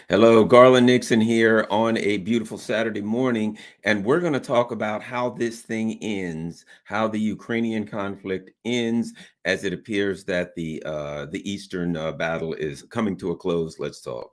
Hello, Garland Nixon here on a beautiful Saturday morning, and we're going to talk about how this thing ends, how the Ukrainian conflict ends, as it appears that the Eastern battle is coming to a close. Let's talk.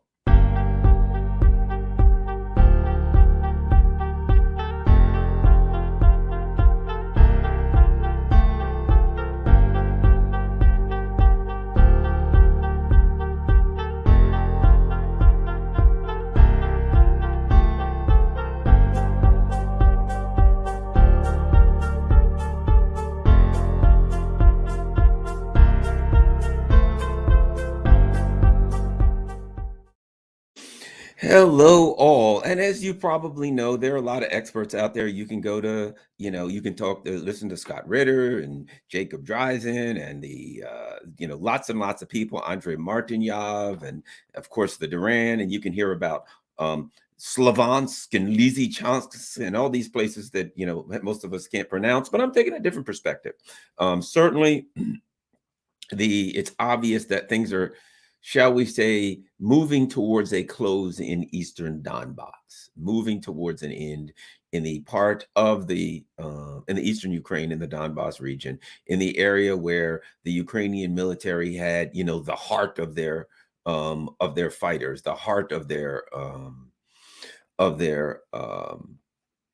Hello, all. And as you probably know, there are a lot of experts out there. You can go to, you can listen to Scott Ritter and Jacob Dreisen and lots and lots of people, Andre Martinyov, and of course the Duran. And you can hear about Slavansk and Lysychansk and all these places that, most of us can't pronounce. But I'm taking a different perspective. Certainly, it's obvious that things are, shall we say, moving towards a close in eastern Donbass, moving towards an end in the part of in the eastern Ukraine, in the Donbass region, in the area where the Ukrainian military had, the heart of their fighters, the heart of their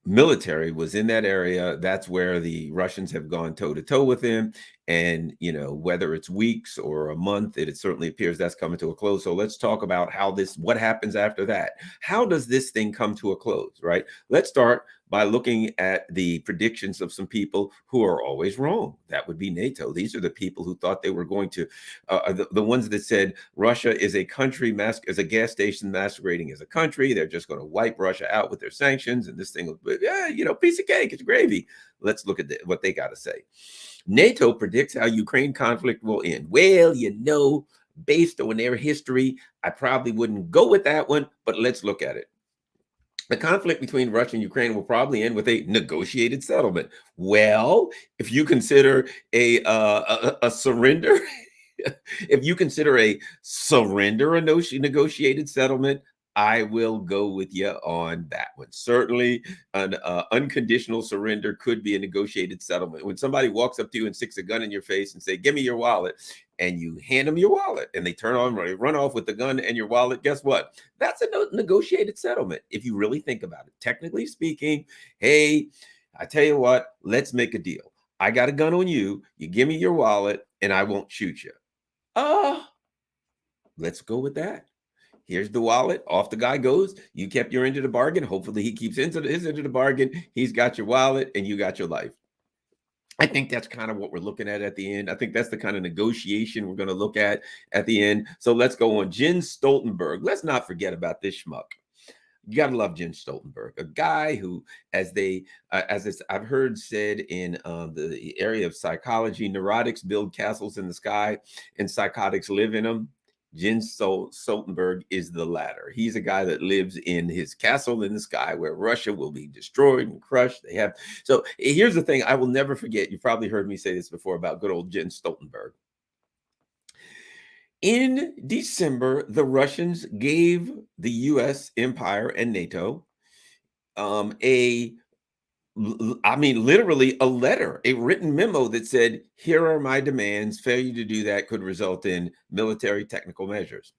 military was in that area. That's where the Russians have gone toe to toe with him. And, whether it's weeks or a month, it certainly appears that's coming to a close. So let's talk about what happens after that. How does this thing come to a close, right? Let's start by looking at the predictions of some people who are always wrong. That would be NATO. These are the people who thought they were going to, the ones that said Russia is a country, as a gas station masquerading as a country. They're just going to wipe Russia out with their sanctions. And this thing will, piece of cake, it's gravy. Let's look at what they got to say. NATO predicts how Ukraine conflict will end. Well, based on their history, I probably wouldn't go with that one, but let's look at it. The conflict between Russia and Ukraine will probably end with a negotiated settlement. Well, if you consider a surrender, if you consider a surrender a negotiated settlement, I will go with you on that one. Certainly, an unconditional surrender could be a negotiated settlement. When somebody walks up to you and sticks a gun in your face and say, "Give me your wallet," and you hand them your wallet, and they run off with the gun and your wallet, guess what? That's a negotiated settlement. If you really think about it, technically speaking, hey, I tell you what, let's make a deal. I got a gun on you. You give me your wallet, and I won't shoot you. Let's go with that. Here's the wallet. Off the guy goes. You kept your end of the bargain. Hopefully he keeps his end of the bargain. He's got your wallet and you got your life. I think that's kind of what we're looking at the end. I think that's the kind of negotiation we're going to look at the end. So let's go on. Jens Stoltenberg. Let's not forget about this schmuck. You got to love Jens Stoltenberg, a guy who, I've heard said in the area of psychology, neurotics build castles in the sky and psychotics live in them. Jens Stoltenberg is the latter. He's a guy that lives in his castle in the sky where Russia will be destroyed and crushed. So here's the thing I will never forget. You've probably heard me say this before about good old Jens Stoltenberg. In December, the Russians gave the U.S. empire and NATO literally a letter, a written memo that said, here are my demands. Failure to do that could result in military technical measures.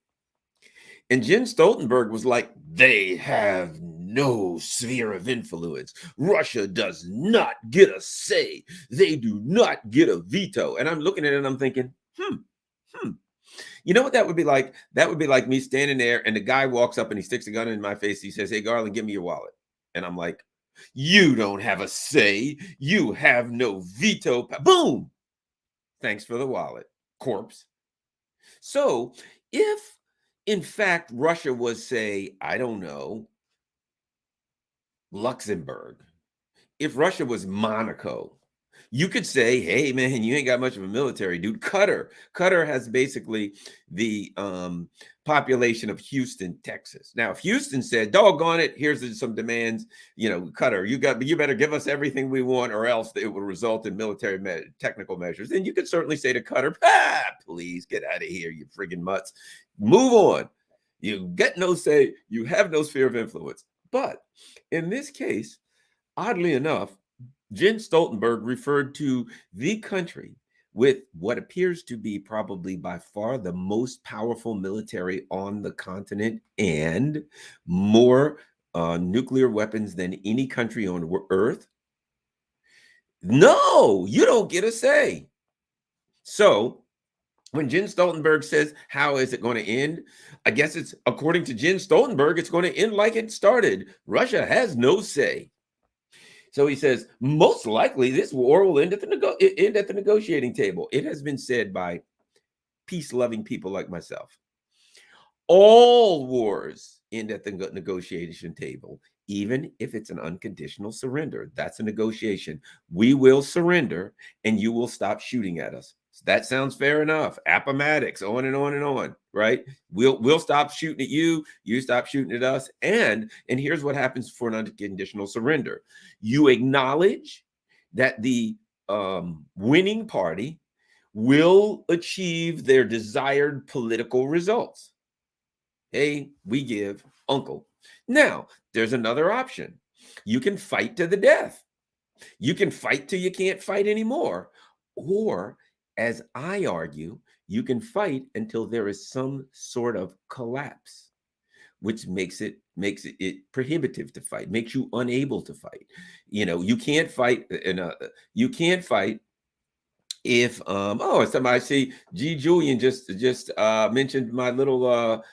And Jens Stoltenberg was like, they have no sphere of influence. Russia does not get a say. They do not get a veto. And I'm looking at it and I'm thinking, You know what that would be like? That would be like me standing there and the guy walks up and he sticks a gun in my face. He says, hey, Garland, give me your wallet. And I'm like, you don't have a say. You have no veto. Boom. Thanks for the wallet. Corpse. So if, in fact, Russia was, say, I don't know, Luxembourg, if Russia was Monaco, you could say, hey, man, you ain't got much of a military, dude. Qatar has basically the population of Houston, Texas. Now, if Houston said, doggone it, here's some demands, Qatar, you better give us everything we want or else it will result in military technical measures. Then you could certainly say to Qatar, please get out of here, you friggin' mutts. Move on. You get no say. You have no sphere of influence. But in this case, oddly enough, Jens Stoltenberg referred to the country with what appears to be probably by far the most powerful military on the continent and more nuclear weapons than any country on Earth. No, you don't get a say. So when Jens Stoltenberg says, how is it going to end? I guess it's according to Jens Stoltenberg, it's going to end like it started. Russia has no say. So he says, most likely this war will end at the negotiating table. It has been said by peace-loving people like myself. All wars end at the negotiation table, even if it's an unconditional surrender. That's a negotiation. We will surrender and you will stop shooting at us. That sounds fair enough. Appomattox, on and on and on, right? We'll stop shooting at you, you stop shooting at us. And here's what happens for an unconditional surrender. You acknowledge that the winning party will achieve their desired political results. Hey, we give uncle. Now, there's another option. You can fight to the death. You can fight till you can't fight anymore. Or, as I argue, you can fight until there is some sort of collapse, which makes it prohibitive to fight, makes you unable to fight. You can't fight, you can't fight if somebody, see, G. Julian just mentioned my little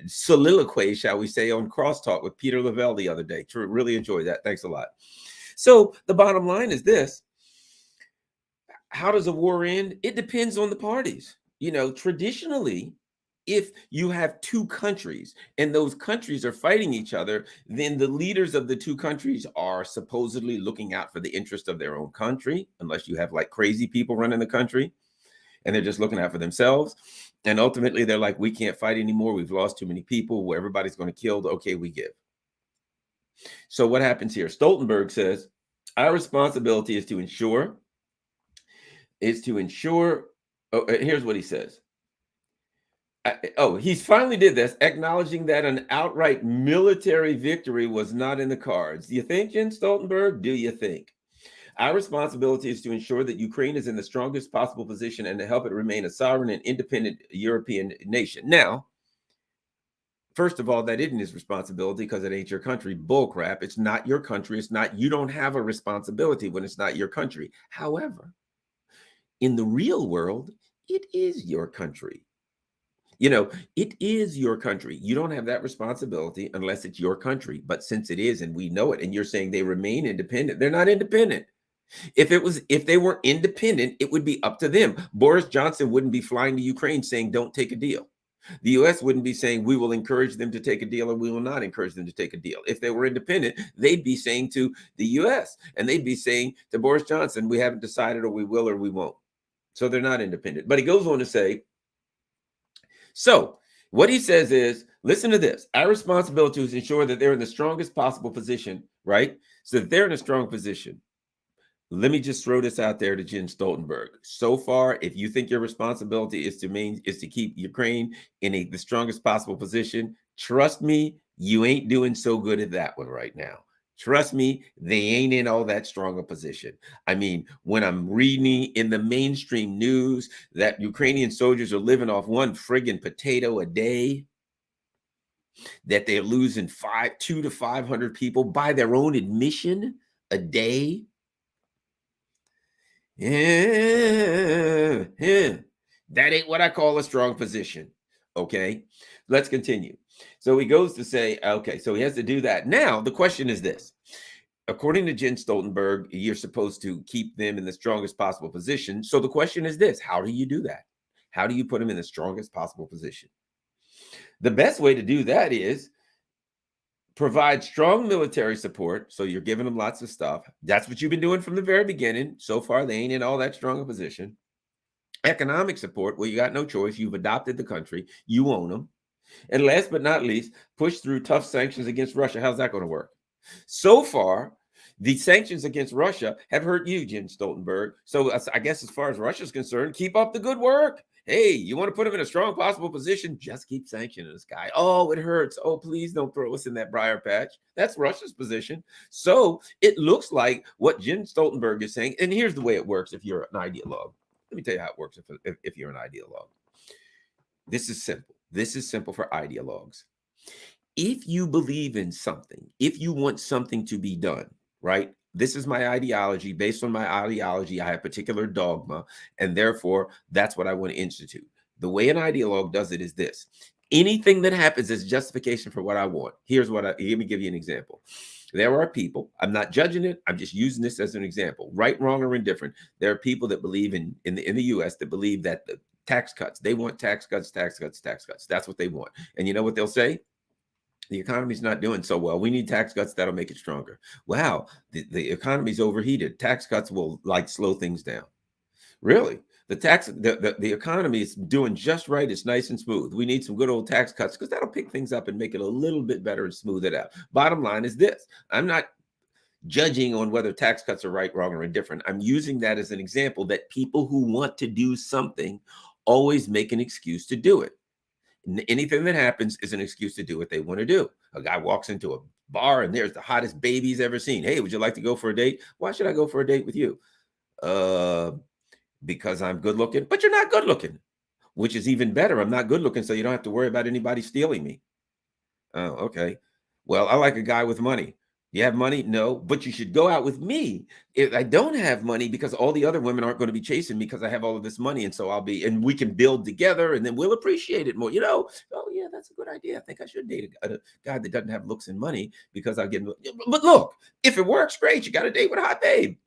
soliloquy, shall we say, on Crosstalk with Peter Lavelle the other day. Really enjoyed that. Thanks a lot. So the bottom line is this. How does a war end? It depends on the parties. Traditionally, if you have two countries and those countries are fighting each other, then the leaders of the two countries are supposedly looking out for the interest of their own country, unless you have like crazy people running the country and they're just looking out for themselves. And ultimately, they're like, we can't fight anymore. We've lost too many people. Where everybody's going to kill. Okay, we give. So what happens here? Stoltenberg says, our responsibility is to ensure. Here's what he says. He's finally did this, acknowledging that an outright military victory was not in the cards. Do you think, Jens Stoltenberg? Do you think? Our responsibility is to ensure that Ukraine is in the strongest possible position and to help it remain a sovereign and independent European nation. Now, first of all, that isn't his responsibility because it ain't your country. Bull crap. It's not your country. It's not, you don't have a responsibility when it's not your country. However, in the real world, it is your country. It is your country. You don't have that responsibility unless it's your country. But since it is, and we know it, and you're saying they remain independent, they're not independent. If they were independent, it would be up to them. Boris Johnson wouldn't be flying to Ukraine saying, don't take a deal. The U.S. wouldn't be saying, we will encourage them to take a deal or we will not encourage them to take a deal. If they were independent, they'd be saying to the U.S. and they'd be saying to Boris Johnson, we haven't decided, or we will or we won't. So they're not independent. But he goes on to say, so what he says is, listen to this. Our responsibility is to ensure that they're in the strongest possible position, right? So that they're in a strong position. Let me just throw this out there to Jens Stoltenberg. So far, if you think your responsibility is to keep Ukraine in the strongest possible position, trust me, you ain't doing so good at that one right now. Trust me, they ain't in all that strong a position. I mean, when I'm reading in the mainstream news that Ukrainian soldiers are living off one friggin' potato a day, that they're losing 200 to 500 people by their own admission a day. Yeah, that ain't what I call a strong position. Okay, let's continue. So he goes to say, okay, so he has to do that. Now, the question is this. According to Jens Stoltenberg, you're supposed to keep them in the strongest possible position. So the question is this. How do you do that? How do you put them in the strongest possible position? The best way to do that is provide strong military support. So you're giving them lots of stuff. That's what you've been doing from the very beginning. So far, they ain't in all that strong a position. Economic support. Well, you got no choice. You've adopted the country. You own them. And last but not least, push through tough sanctions against Russia. How's that going to work? So far, the sanctions against Russia have hurt you, Jens Stoltenberg. So I guess as far as Russia's concerned, keep up the good work. Hey, you want to put him in a strong possible position? Just keep sanctioning this guy. Oh, it hurts. Oh, please don't throw us in that briar patch. That's Russia's position. So it looks like what Jens Stoltenberg is saying. And here's the way it works if you're an ideologue. Let me tell you how it works if you're an ideologue. This is simple. This is simple for ideologues. If you believe in something, if you want something to be done, right? This is my ideology. Based on my ideology, I have particular dogma, and therefore that's what I want to institute. The way an ideologue does it is this. Anything that happens is justification for what I want. Let me give you an example. There are people, I'm not judging it, I'm just using this as an example, right, wrong, or indifferent. There are people that believe in the US that believe that the tax cuts, they want tax cuts, tax cuts, tax cuts. That's what they want. And you know what they'll say? The economy's not doing so well. We need tax cuts that'll make it stronger. Wow, the economy's overheated. Tax cuts will like slow things down. Really? The economy is doing just right. It's nice and smooth. We need some good old tax cuts because that'll pick things up and make it a little bit better and smooth it out. Bottom line is this. I'm not judging on whether tax cuts are right, wrong, or indifferent. I'm using that as an example that people who want to do something always make an excuse to do it. Anything that happens is an excuse to do what they want to do. A guy walks into a bar and there's the hottest baby he's ever seen. Hey, would you like to go for a date? Why should I go for a date with you? Uh, because I'm good looking, but you're not good looking, which is even better. I'm not good looking, so you don't have to worry about anybody stealing me. Oh, okay. Well, I like a guy with money. You have money? No, but you should go out with me. If I don't have money, because all the other women aren't going to be chasing me because I have all of this money. And so and we can build together and then we'll appreciate it more. Oh, yeah, that's a good idea. I think I should date a guy that doesn't have looks and money because I get, but look, if it works, great. You got a date with a hot babe.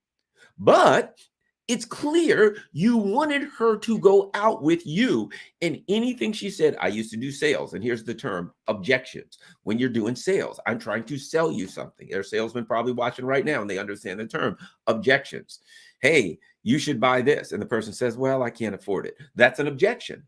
But it's clear you wanted her to go out with you. And anything she said, I used to do sales. And here's the term, objections. When you're doing sales, I'm trying to sell you something. There are salesmen probably watching right now and they understand the term, objections. Hey, you should buy this. And the person says, well, I can't afford it. That's an objection.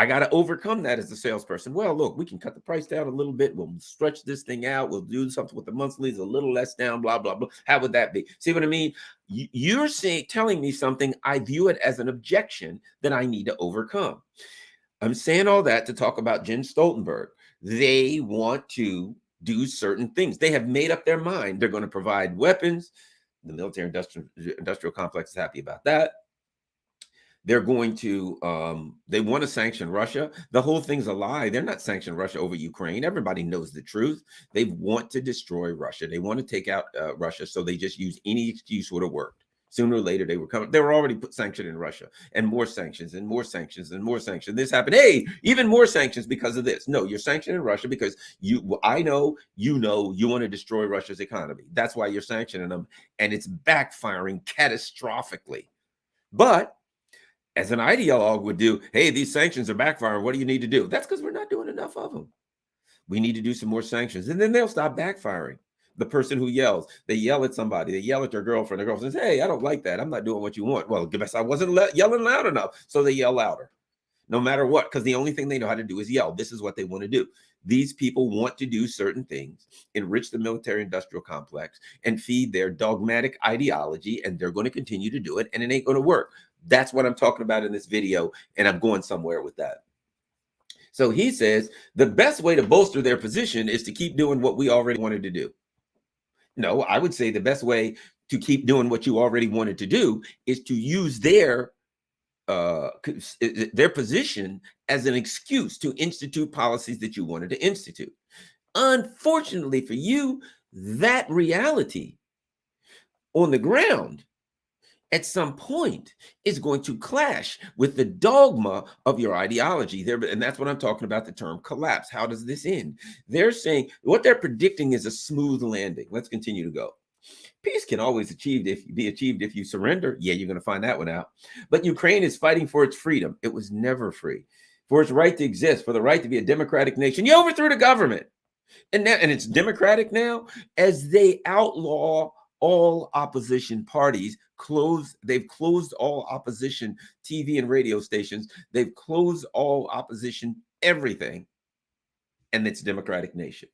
I got to overcome that as a salesperson. Well, look, we can cut the price down a little bit. We'll stretch this thing out. We'll do something with the monthlies a little less down, blah, blah, blah. How would that be? See what I mean? You're telling me something. I view it as an objection that I need to overcome. I'm saying all that to talk about Jens Stoltenberg. They want to do certain things. They have made up their mind. They're going to provide weapons. The military industrial complex is happy about that. They're going to, they want to sanction Russia. The whole thing's a lie. They're not sanctioning Russia over Ukraine. Everybody knows the truth. They want to destroy Russia. They want to take out Russia. So they just use any excuse would have worked. Sooner or later, they were coming. They were already sanctioning Russia and more sanctions and more sanctions and more sanctions. This happened. Hey, even more sanctions because of this. No, you're sanctioning Russia because I know, you want to destroy Russia's economy. That's why you're sanctioning them. And it's backfiring catastrophically. But as an ideologue would do, hey, these sanctions are backfiring. What do you need to do? That's because we're not doing enough of them. We need to do some more sanctions. And then they'll stop backfiring. The person who yells, they yell at somebody. They yell at their girlfriend. Their girlfriend says, hey, I don't like that. I'm not doing what you want. Well, I guess I wasn't yelling loud enough. So they yell louder, no matter what, because the only thing they know how to do is yell. This is what they want to do. These people want to do certain things, enrich the military industrial complex, and feed their dogmatic ideology, and they're going to continue to do it, and it ain't going to work. That's what I'm talking about in this video, and I'm going somewhere with that. So he says the best way to bolster their position is to keep doing what we already wanted to do. No, I would say the best way to keep doing what you already wanted to do is to use their position as an excuse to institute policies that you wanted to institute. Unfortunately for you, that reality on the ground at some point is going to clash with the dogma of your ideology there. And that's what I'm talking about, the term collapse. How does this end? They're saying what they're predicting is a smooth landing. Let's continue to go. Peace can always be achieved if you surrender. Yeah, you're going to find that one out. But Ukraine is fighting for its freedom. It was never free. For its right to exist, for the right to be a democratic nation. You overthrew the government. And it's democratic now as they outlaw all opposition parties. They've closed all opposition TV and radio stations. They've closed all opposition everything. And it's a democratic nation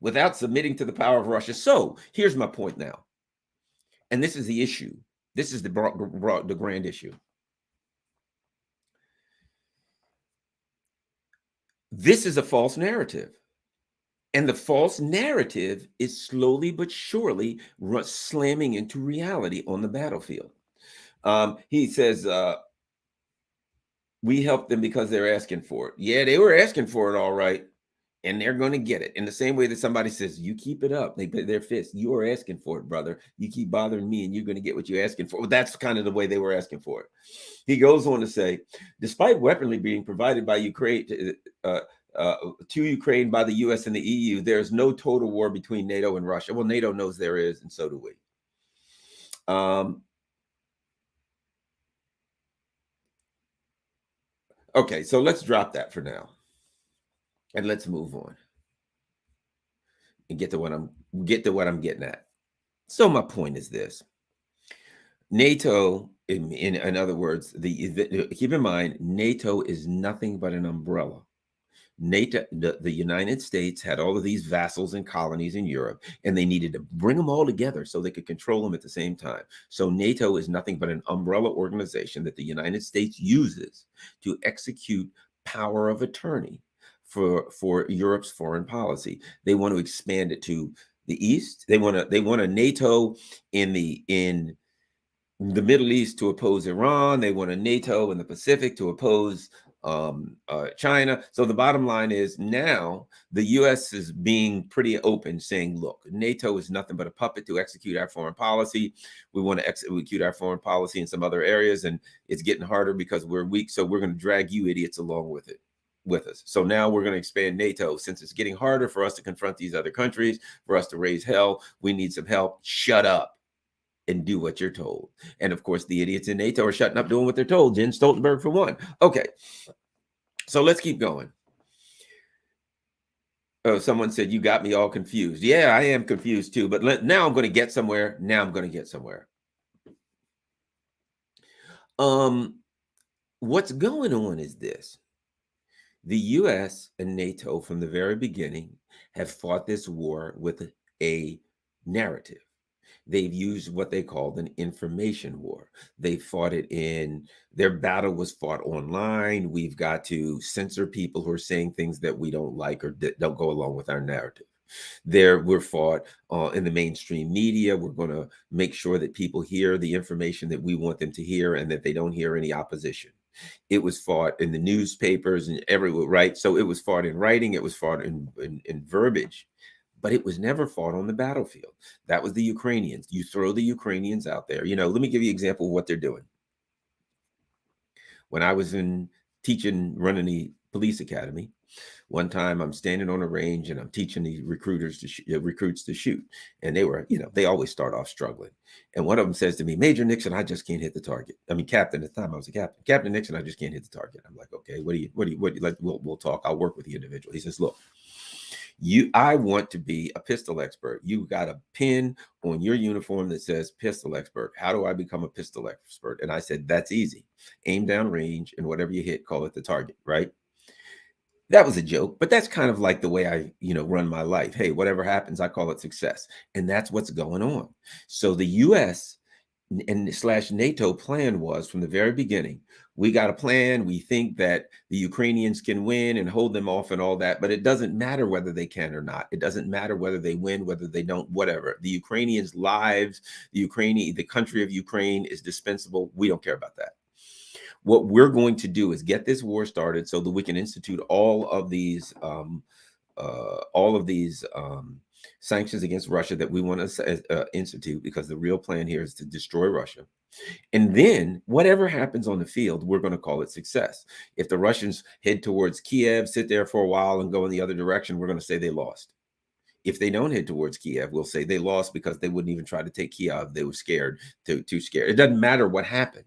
without submitting to the power of Russia. So here's my point now. And this is the issue. This is the grand issue. This is a false narrative. And the false narrative is slowly but surely slamming into reality on the battlefield. He says, we help them because they're asking for it. Yeah, they were asking for it all right. And they're going to get it in the same way that somebody says, you keep it up. They put their fist. You are asking for it, brother. You keep bothering me and you're going to get what you're asking for. Well, that's kind of the way they were asking for it. He goes on to say, despite weaponry being provided by Ukraine to Ukraine by the US and the EU, there's no total war between NATO and Russia. Well, NATO knows there is, and so do we. Okay, so let's drop that for now. And let's move on and get to what I'm getting at. So my point is this: NATO, in other words, keep in mind, NATO is nothing but an umbrella. NATO, the United States had all of these vassals and colonies in Europe, and they needed to bring them all together so they could control them at the same time. So NATO is nothing but an umbrella organization that the United States uses to execute power of attorney for Europe's foreign policy. They want to expand it to the East. They want a NATO in the Middle East to oppose Iran. They want a NATO in the Pacific to oppose China. So the bottom line is now the U.S. is being pretty open, saying, look, NATO is nothing but a puppet to execute our foreign policy. We want to execute our foreign policy in some other areas, and it's getting harder because we're weak. So we're going to drag you idiots along with us. So now we're going to expand NATO. Since it's getting harder for us to confront these other countries, for us to raise hell, we need some help. Shut up and do what you're told. And of course, the idiots in NATO are shutting up, doing what they're told. Jens Stoltenberg for one. Okay, so let's keep going. Oh, someone said, you got me all confused. Yeah, I am confused too, but now I'm going to get somewhere. What's going on is this. The US and NATO from the very beginning have fought this war with a narrative. They've used what they called an information war. They fought it their battle was fought online. We've got to censor people who are saying things that we don't like or don't go along with our narrative. We're fought in the mainstream media. We're going to make sure that people hear the information that we want them to hear and that they don't hear any opposition. It was fought in the newspapers and everywhere, right? So it was fought in writing. It was fought in verbiage. But it was never fought on the battlefield. That was the Ukrainians. You throw the Ukrainians out there. Let me give you an example of what they're doing. When I was running the police academy, one time I'm standing on a range and I'm teaching the recruits to shoot. And they were, they always start off struggling. And one of them says to me, Major Nixon, I just can't hit the target. I mean, Captain, at the time I was a captain. Captain Nixon, I just can't hit the target. I'm like, okay, what do you like? We'll talk. I'll work with the individual. He says, look, I want to be a pistol expert. You got a pin on your uniform that says pistol expert. How do I become a pistol expert? And I said, that's easy. Aim down range and whatever you hit, call it the target, right? That was a joke, but that's kind of like the way I, run my life. Hey, whatever happens, I call it success. And that's what's going on. So the US and / NATO plan was from the very beginning, we got a plan. We think that the Ukrainians can win and hold them off and all that, but it doesn't matter whether they can or not. It doesn't matter whether they win, whether they don't, whatever. The Ukrainians' lives, the country of Ukraine is dispensable. We don't care about that. What we're going to do is get this war started so that we can institute all of these sanctions against Russia that we want to institute, because the real plan here is to destroy Russia. And then whatever happens on the field, we're going to call it success. If the Russians head towards Kiev, sit there for a while and go in the other direction, we're going to say they lost. If they don't head towards Kiev, we'll say they lost because they wouldn't even try to take Kiev. They were scared, too scared. It doesn't matter what happened.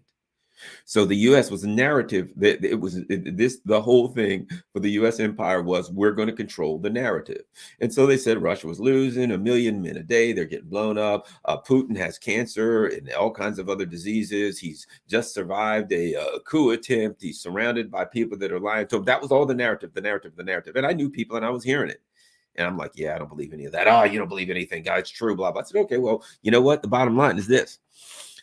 So the U.S. was a narrative that the whole thing for the U.S. empire was, we're going to control the narrative. And so they said Russia was losing 1 million men a day. They're getting blown up. Putin has cancer and all kinds of other diseases. He's just survived a coup attempt. He's surrounded by people that are lying to him. That was all the narrative. And I knew people and I was hearing it. And I'm like, yeah, I don't believe any of that. Oh, you don't believe anything, guys. It's true, blah, blah. I said, okay, well, you know what? The bottom line is this.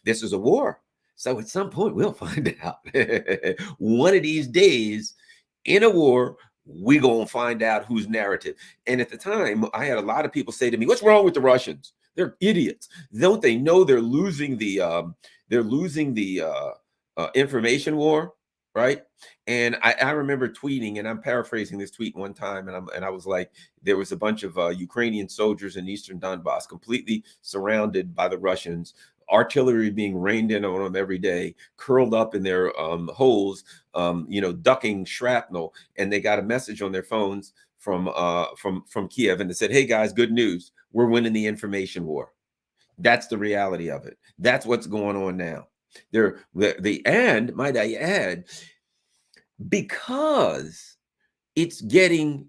This is a war. So at some point, we'll find out. One of these days, in a war, We gonna find out whose narrative. And at the time, I had a lot of people say to me, "What's wrong with the Russians? They're idiots. Don't they know they're losing the information war, right?" And I remember tweeting, and I'm paraphrasing this tweet one time, and I was like, there was a bunch of Ukrainian soldiers in eastern Donbass, completely surrounded by the Russians, artillery being rained in on them every day, curled up in their holes, ducking shrapnel, and they got a message on their phones from Kiev, and they said, "Hey guys, good news, we're winning the information war." That's the reality of it. That's what's going on now. And might I add, because it's getting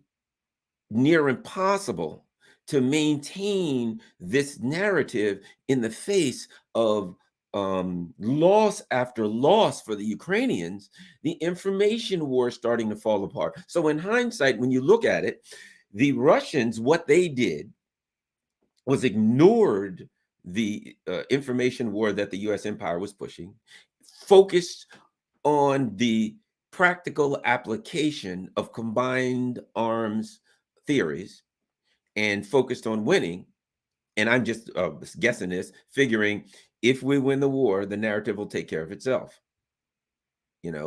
near impossible to maintain this narrative in the face of loss after loss for the Ukrainians, the information war is starting to fall apart. So, in hindsight, when you look at it, the Russians, what they did was ignored the information war that the US empire was pushing, focused on the practical application of combined arms theories, and focused on winning. And I'm just guessing this, figuring if we win the war, the narrative will take care of itself.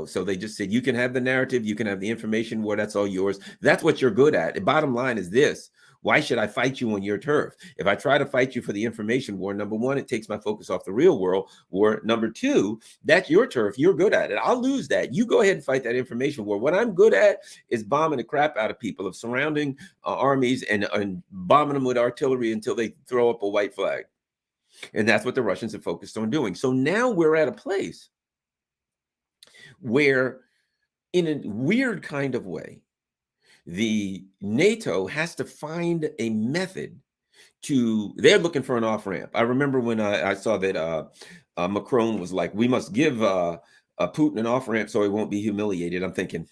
So they just said, you can have the narrative, you can have the information war, that's all yours. That's what you're good at. The bottom line is this: why should I fight you on your turf? If I try to fight you for the information war, number one, it takes my focus off the real world war. Number two, that's your turf. You're good at it. I'll lose that. You go ahead and fight that information war. What I'm good at is bombing the crap out of people, of surrounding armies and bombing them with artillery until they throw up a white flag. And that's what the Russians have focused on doing. So now we're at a place where, in a weird kind of way, the NATO has to find a method they're looking for an off ramp. I remember when I saw that Macron was like, we must give Putin an off ramp so he won't be humiliated. I'm thinking,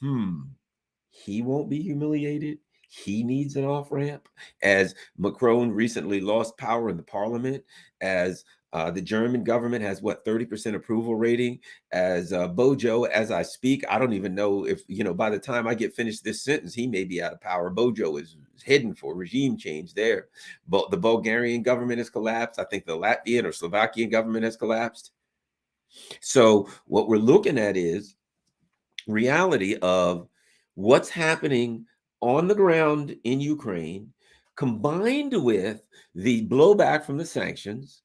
he won't be humiliated. He needs an off ramp. As Macron recently lost power in the parliament, as the German government has 30% approval rating, as Bojo, as I speak, I don't even know if, by the time I get finished this sentence, he may be out of power. Bojo is heading for regime change there. But the Bulgarian government has collapsed. I think the Latvian or Slovakian government has collapsed. So what we're looking at is reality of what's happening on the ground in Ukraine, combined with the blowback from the sanctions.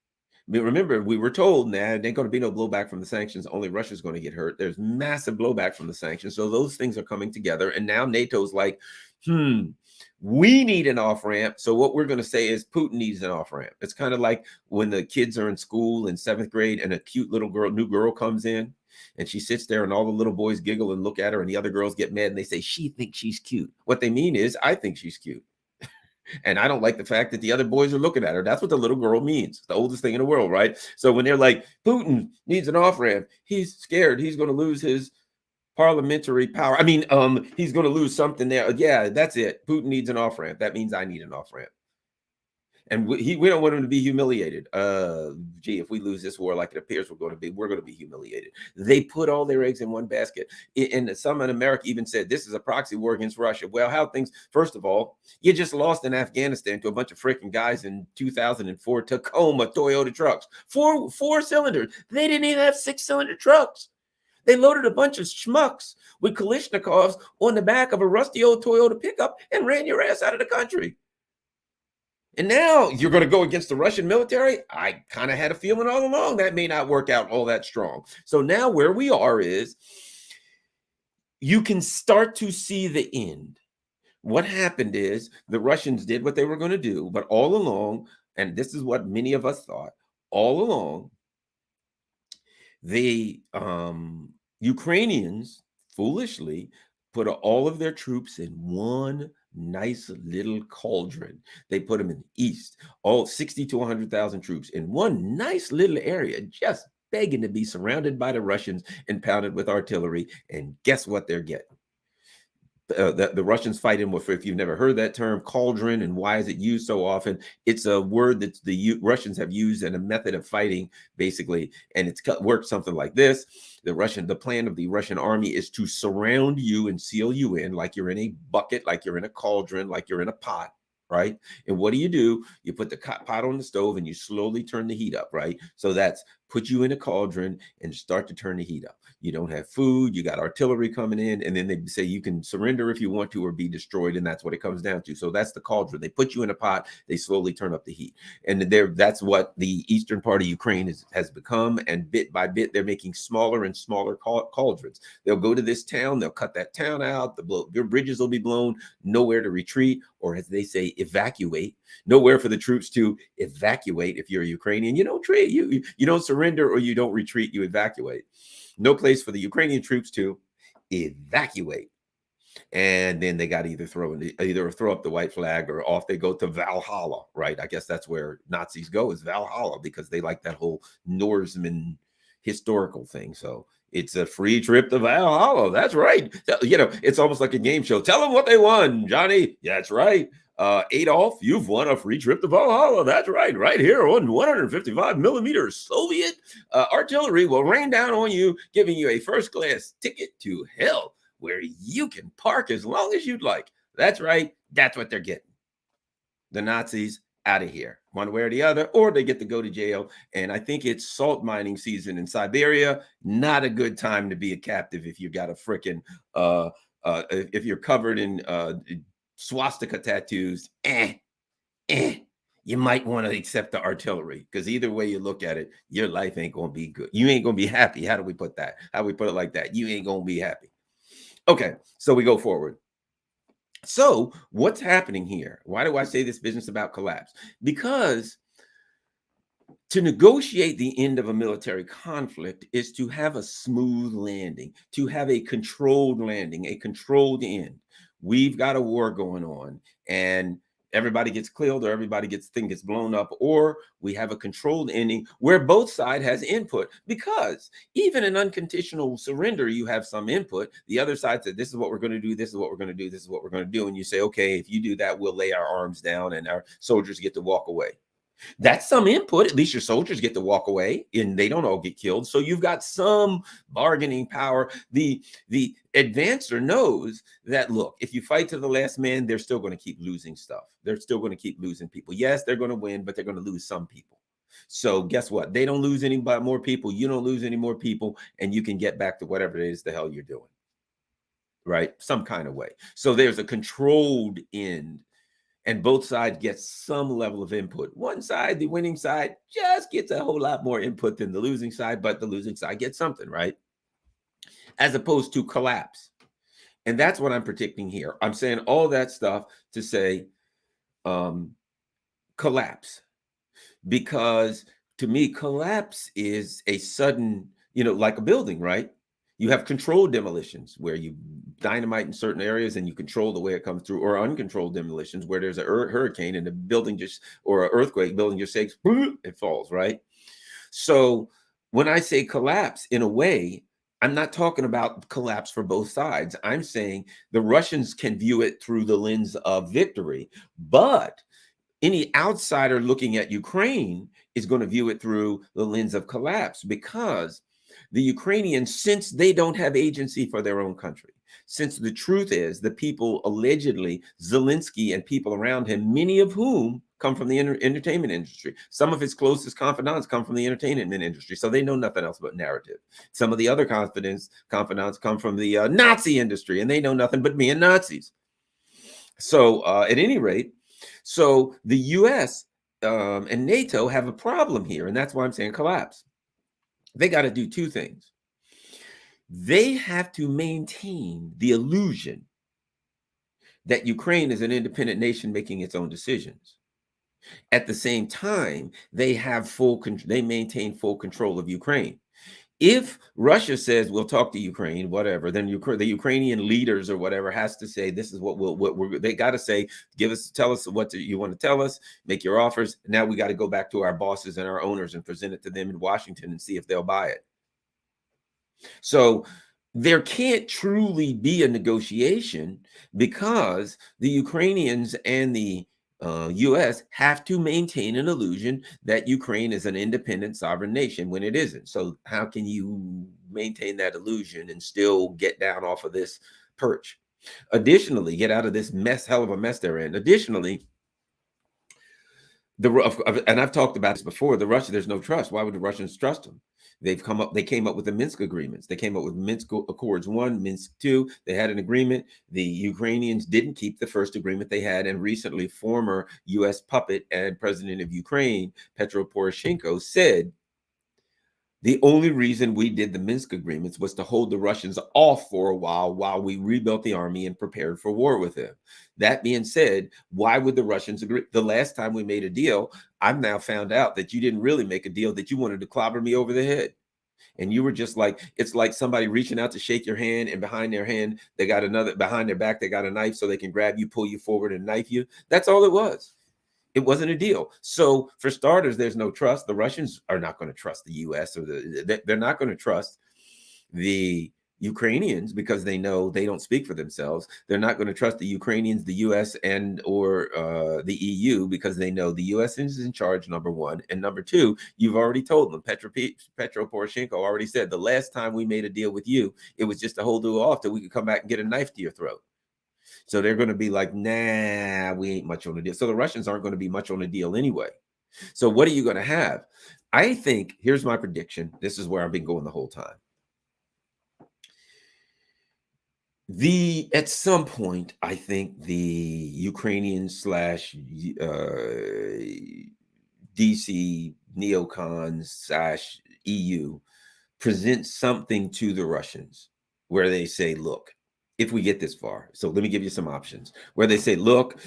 Remember, we were told, there ain't going to be no blowback from the sanctions. Only Russia's going to get hurt. There's massive blowback from the sanctions. So those things are coming together. And now NATO's like, we need an off ramp. So what we're going to say is Putin needs an off ramp. It's kind of like when the kids are in school in 7th grade and a cute little new girl comes in, and she sits there and all the little boys giggle and look at her, and the other girls get mad and they say, she thinks she's cute. What they mean is, I think she's cute. And I don't like the fact that the other boys are looking at her. That's what the little girl means. The oldest thing in the world, right? So when they're like, Putin needs an off ramp, he's scared he's going to lose his parliamentary power. I mean, he's going to lose something there. Yeah, that's it. Putin needs an off ramp. That means I need an off ramp. And we don't want him to be humiliated. If we lose this war like it appears we're going to be humiliated. They put all their eggs in one basket. And some in America even said this is a proxy war against Russia. Well, how things, first of all, you just lost in Afghanistan to a bunch of freaking guys in 2004 Tacoma Toyota trucks. Four cylinders. They didn't even have 6-cylinder trucks. They loaded a bunch of schmucks with Kalashnikovs on the back of a rusty old Toyota pickup and ran your ass out of the country. And now you're going to go against the Russian military? I kind of had a feeling all along that may not work out all that strong. So now where we are is you can start to see the end. What happened is the Russians did what they were going to do, but all along, and this is what many of us thought, all along, the Ukrainians foolishly put all of their troops in one nice little cauldron. They put them in the east, all 60 to 100,000 troops in one nice little area, just begging to be surrounded by the Russians and pounded with artillery. And guess what they're getting? The Russians fight in what, if you've never heard that term, cauldron, and why is it used so often? It's a word that the Russians have used in a method of fighting, basically, and it's worked something like this. The plan of the Russian army is to surround you and seal you in like you're in a bucket, like you're in a cauldron, like you're in a pot, right? And what do? You put the pot on the stove and you slowly turn the heat up, right? So that's put you in a cauldron and start to turn the heat up. You don't have food, you got artillery coming in, and then they say you can surrender if you want to or be destroyed, and that's what it comes down to. So that's the cauldron. They put you in a pot, they slowly turn up the heat. And that's what the eastern part of Ukraine has become, and bit by bit, they're making smaller and smaller cauldrons. They'll go to this town, they'll cut that town out, your bridges will be blown, nowhere to retreat, or as they say, evacuate. Nowhere for the troops to evacuate. If you're a Ukrainian, you don't retreat, you don't surrender, or you don't retreat, you evacuate. No place for the Ukrainian troops to evacuate. And then they got to either throw up the white flag or off they go to Valhalla, right? I guess that's where Nazis go, is Valhalla, because they like that whole Norseman historical thing. So it's a free trip to Valhalla. That's right. It's almost like a game show. Tell them what they won, Johnny. That's right. Adolf, you've won a free trip to Valhalla. That's right here on 155 millimeter Soviet artillery will rain down on you, giving you a first class ticket to hell, where you can park as long as you'd like. That's right. That's what they're getting. The Nazis out of here, one way or the other, or they get to go to jail. And I think it's salt mining season in Siberia. Not a good time to be a captive if you got a freaking if you're covered in swastika tattoos. You might want to accept the artillery, because either way you look at it, your life ain't gonna be good. You ain't gonna be happy. How do we put that? How do we put it like that? You ain't gonna be happy. Okay, so we go forward. So what's happening here? Why do I say this business about collapse? Because to negotiate the end of a military conflict is to have a smooth landing, to have a controlled landing, a controlled end. We've got a war going on, and everybody gets killed, or everybody gets blown up, or we have a controlled ending where both sides has input. Because even in unconditional surrender, you have some input. The other side said, this is what we're going to do, this is what we're going to do, this is what we're going to do. And you say, okay, if you do that, we'll lay our arms down and our soldiers get to walk away. That's some input. At least your soldiers get to walk away and they don't all get killed. So you've got some bargaining power. The advancer knows that, look, if you fight to the last man, they're still going to keep losing stuff. They're still going to keep losing people. Yes, they're going to win, but they're going to lose some people. So guess what? They don't lose any more people. You don't lose any more people, and you can get back to whatever it is the hell you're doing, right? Some kind of way. So there's a controlled end, and both sides get some level of input. One side, the winning side, just gets a whole lot more input than the losing side, but the losing side gets something, right? As opposed to collapse. And that's what I'm predicting here. I'm saying all that stuff to say collapse. Because to me, collapse is a sudden, like a building, right? You have controlled demolitions where you dynamite in certain areas and you control the way it comes through, or uncontrolled demolitions where there's a hurricane and the building or an earthquake, building just shakes, it falls, right? So when I say collapse, in a way, I'm not talking about collapse for both sides. I'm saying the Russians can view it through the lens of victory, but any outsider looking at Ukraine is going to view it through the lens of collapse, because the Ukrainians, since they don't have agency for their own country, since the truth is the people, allegedly Zelensky and people around him, many of whom come from the entertainment industry. Some of his closest confidants come from the entertainment industry, so they know nothing else but narrative. Some of the other confidants come from the Nazi industry, and they know nothing but being Nazis. So at any rate, so the US and NATO have a problem here, and that's why I'm saying collapse. They got to do two things. They have to maintain the illusion that Ukraine is an independent nation making its own decisions. At the same time, they maintain full control of Ukraine. If Russia says we'll talk to Ukraine, whatever, then the Ukrainian leaders or whatever has to say, this is they got to say, tell us what you want to tell us, make your offers. Now we got to go back to our bosses and our owners and present it to them in Washington and see if they'll buy it. So there can't truly be a negotiation because the Ukrainians and the US have to maintain an illusion that Ukraine is an independent sovereign nation when it isn't. So, how can you maintain that illusion and still get down off of this perch? Additionally, get out of this mess, hell of a mess they're in. Additionally, and I've talked about this before. The Russians, there's no trust. Why would the Russians trust them? They came up with the Minsk agreements. They came up with Minsk Accords 1, Minsk 2. They had an agreement. The Ukrainians didn't keep the first agreement they had. And recently, former US puppet and president of Ukraine, Petro Poroshenko, said the only reason we did the Minsk agreements was to hold the Russians off for a while we rebuilt the army and prepared for war with them. That being said, why would the Russians agree? The last time we made a deal, I've now found out that you didn't really make a deal, that you wanted to clobber me over the head. And you were just like, it's like somebody reaching out to shake your hand, and behind their hand, they got another, behind their back, they got a knife so they can grab you, pull you forward, and knife you. That's all it was. It wasn't a deal. So for starters, there's no trust. The Russians are not going to trust the US, or they're not going to trust the Ukrainians because they know they don't speak for themselves. They're not going to trust the Ukrainians, the US, and or the EU because they know the US is in charge, number one. And number two, you've already told them, Petro Poroshenko already said, the last time we made a deal with you, it was just to hold you off till we could come back and get a knife to your throat. So they're going to be like, nah, we ain't much on a deal. So the Russians aren't going to be much on a deal anyway. So what are you going to have? I think, here's my prediction. This is where I've been going the whole time. At some point, I think the Ukrainian slash DC neocons slash EU present something to the Russians where they say, look, if we get this far, so let me give you some options where they say, look,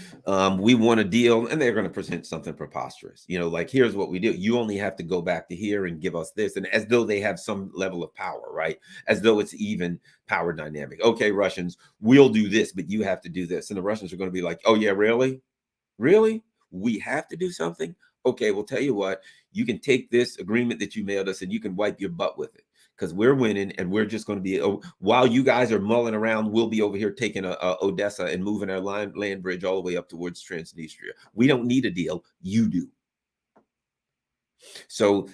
we want a deal, and they're going to present something preposterous. Like, here's what we do. You only have to go back to here and give us this. And as though they have some level of power, right? As though it's even power dynamic. Okay, Russians, we'll do this, but you have to do this. And the Russians are going to be like, oh yeah, really? Really? We have to do something? Okay, well, tell you what, you can take this agreement that you mailed us and you can wipe your butt with it, because we're winning, and we're just going to be, while you guys are mulling around, we'll be over here taking Odessa and moving our land bridge all the way up towards Transnistria. We don't need a deal. You do. So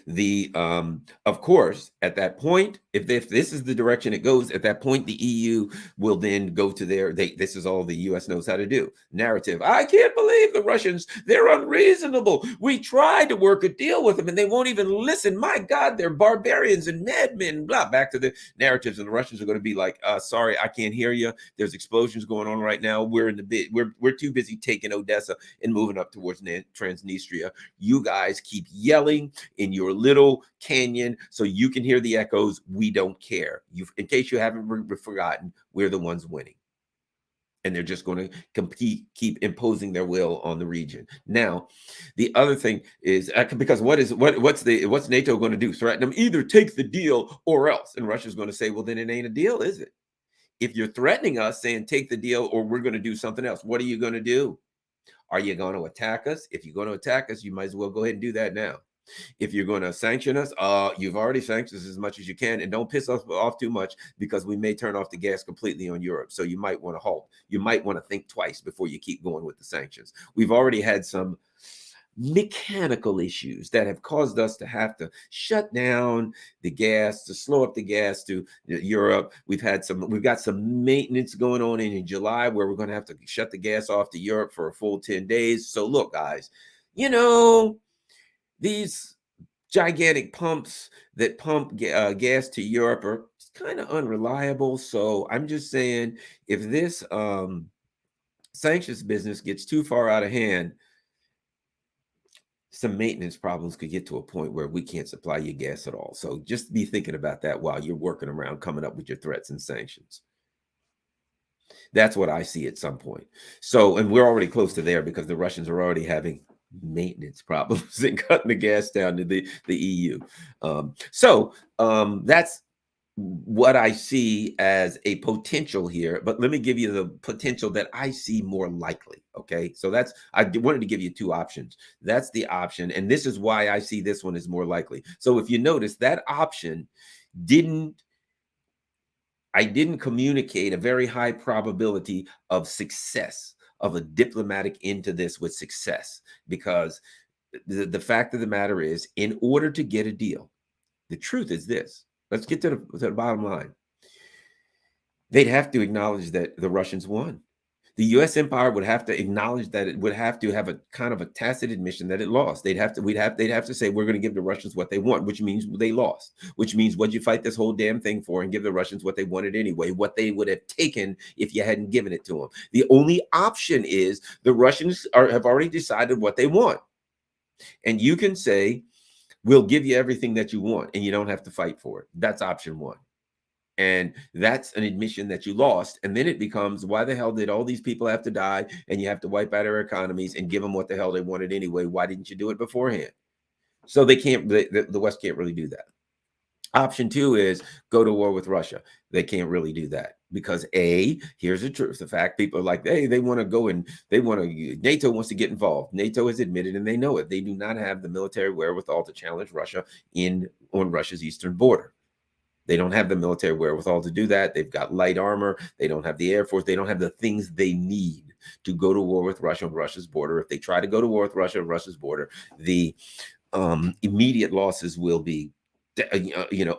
of course, at that point, if this is the direction it goes, at that point, the EU will then go to this is all the US knows how to do. Narrative. I can't believe the Russians, they're unreasonable. We tried to work a deal with them and they won't even listen. My God, they're barbarians and madmen, blah, back to the narratives. And the Russians are going to be like, sorry, I can't hear you. There's explosions going on right now. We're too busy taking Odessa and moving up towards Transnistria. You guys keep yelling in your little canyon so you can hear the echoes. We don't care. In case you haven't forgotten, we're the ones winning. And they're just going to keep imposing their will on the region. Now, the other thing is, because what's NATO going to do? Threaten them? Either take the deal or else. And Russia's going to say, well, then it ain't a deal, is it? If you're threatening us, saying take the deal or we're going to do something else, what are you going to do? Are you going to attack us? If you're going to attack us, you might as well go ahead and do that now. If you're going to sanction us, you've already sanctioned us as much as you can, and don't piss us off too much, because we may turn off the gas completely on Europe. So you might want to halt. You might want to think twice before you keep going with the sanctions. We've already had some mechanical issues that have caused us to have to shut down the gas, to slow up the gas to Europe. We've got some maintenance going on in July where we're going to have to shut the gas off to Europe for a full 10 days. So look, guys, these gigantic pumps that pump gas to Europe are kind of unreliable. So I'm just saying, if this sanctions business gets too far out of hand, some maintenance problems could get to a point where we can't supply you gas at all. So just be thinking about that while you're working around coming up with your threats and sanctions. That's what I see at some point. So, and we're already close to there because the Russians are already having maintenance problems and cutting the gas down to the EU. That's what I see as a potential here. But let me give you the potential that I see more likely. Okay, so I wanted to give you two options. That's the option, and this is why I see this one as more likely. So if you notice, that option didn't I didn't communicate a very high probability of success, of a diplomatic end to this with success, because the fact of the matter is, in order to get a deal, the truth is this. Let's get to the bottom line. They'd have to acknowledge that the Russians won. The U.S. empire would have to acknowledge that, it would have to have a kind of a tacit admission that it lost. They'd have to say, we're going to give the Russians what they want, which means they lost, which means what'd you fight this whole damn thing for, and give the Russians what they wanted anyway, what they would have taken if you hadn't given it to them. The only option is the Russians have already decided what they want. And you can say, we'll give you everything that you want and you don't have to fight for it. That's option one. And that's an admission that you lost. And then it becomes, why the hell did all these people have to die and you have to wipe out our economies and give them what the hell they wanted anyway? Why didn't you do it beforehand? So they can't, the West can't really do that. Option two is go to war with Russia. They can't really do that because here's the truth. The fact people are like, hey, they want to go and NATO wants to get involved. NATO has admitted, and they know it. They do not have the military wherewithal to challenge Russia on Russia's eastern border. They don't have the military wherewithal to do that. They've got light armor. They don't have the Air Force. They don't have the things they need to go to war with Russia on Russia's border. If they try to go to war with Russia on Russia's border, the immediate losses will be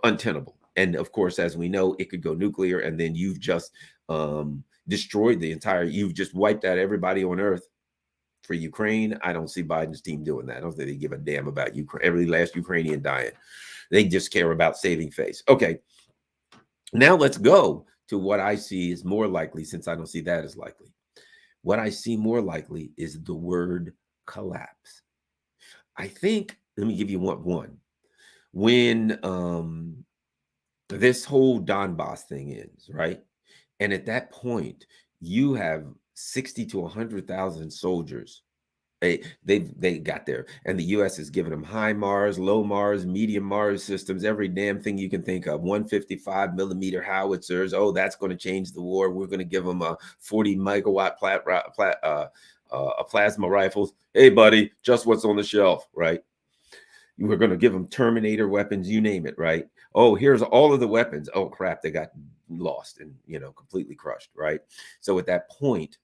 untenable. And of course, as we know, it could go nuclear, and then you've just destroyed you've just wiped out everybody on earth. For Ukraine, I don't see Biden's team doing that. I don't think they give a damn about Ukraine, every last Ukrainian dying. They just care about saving face. Okay, now let's go to what I see is more likely, since I don't see that as likely. What I see more likely is the word collapse. I think, let me give you one. When this whole Donbass thing ends, right? And at that point, you have 60 to 100,000 soldiers. They got there, and the U.S. is giving them high Mars, low Mars, medium Mars systems, every damn thing you can think of. 155 millimeter howitzers. Oh, that's going to change the war. We're going to give them a 40 megawatt plasma rifles. Hey, buddy, just what's on the shelf, right? We're going to give them Terminator weapons, you name it, right? Oh, here's all of the weapons. Oh, crap, they got lost and, completely crushed, right? So at that point,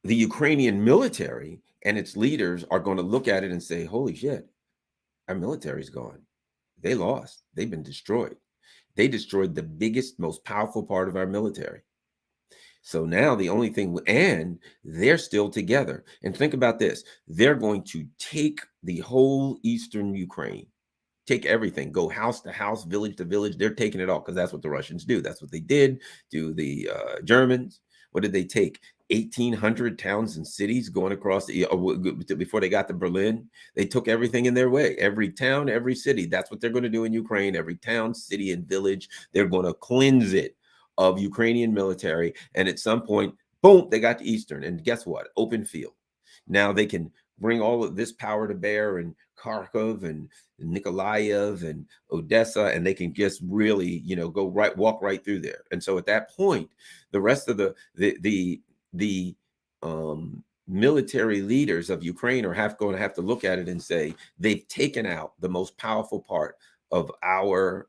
the Ukrainian military and its leaders are going to look at it and say, holy shit, our military's gone. They lost. They've been destroyed. They destroyed the biggest, most powerful part of our military. So now the only thing, and they're still together. And think about this. They're going to take the whole eastern Ukraine, take everything, go house to house, village to village. They're taking it all because that's what the Russians do. That's what they did to the Germans. What did they take? 1,800 towns and cities going across before they got to Berlin. They took everything in their way. Every town, every city. That's what they're going to do in Ukraine. Every town, city, and village. They're going to cleanse it of Ukrainian military. And at some point, boom, they got to Eastern. And guess what? Open field. Now they can bring all of this power to bear in Kharkov and Nikolaev and Odessa, and they can just really, walk right through there. And so at that point, the rest of the military leaders of Ukraine are going to have to look at it and say, they've taken out the most powerful part of our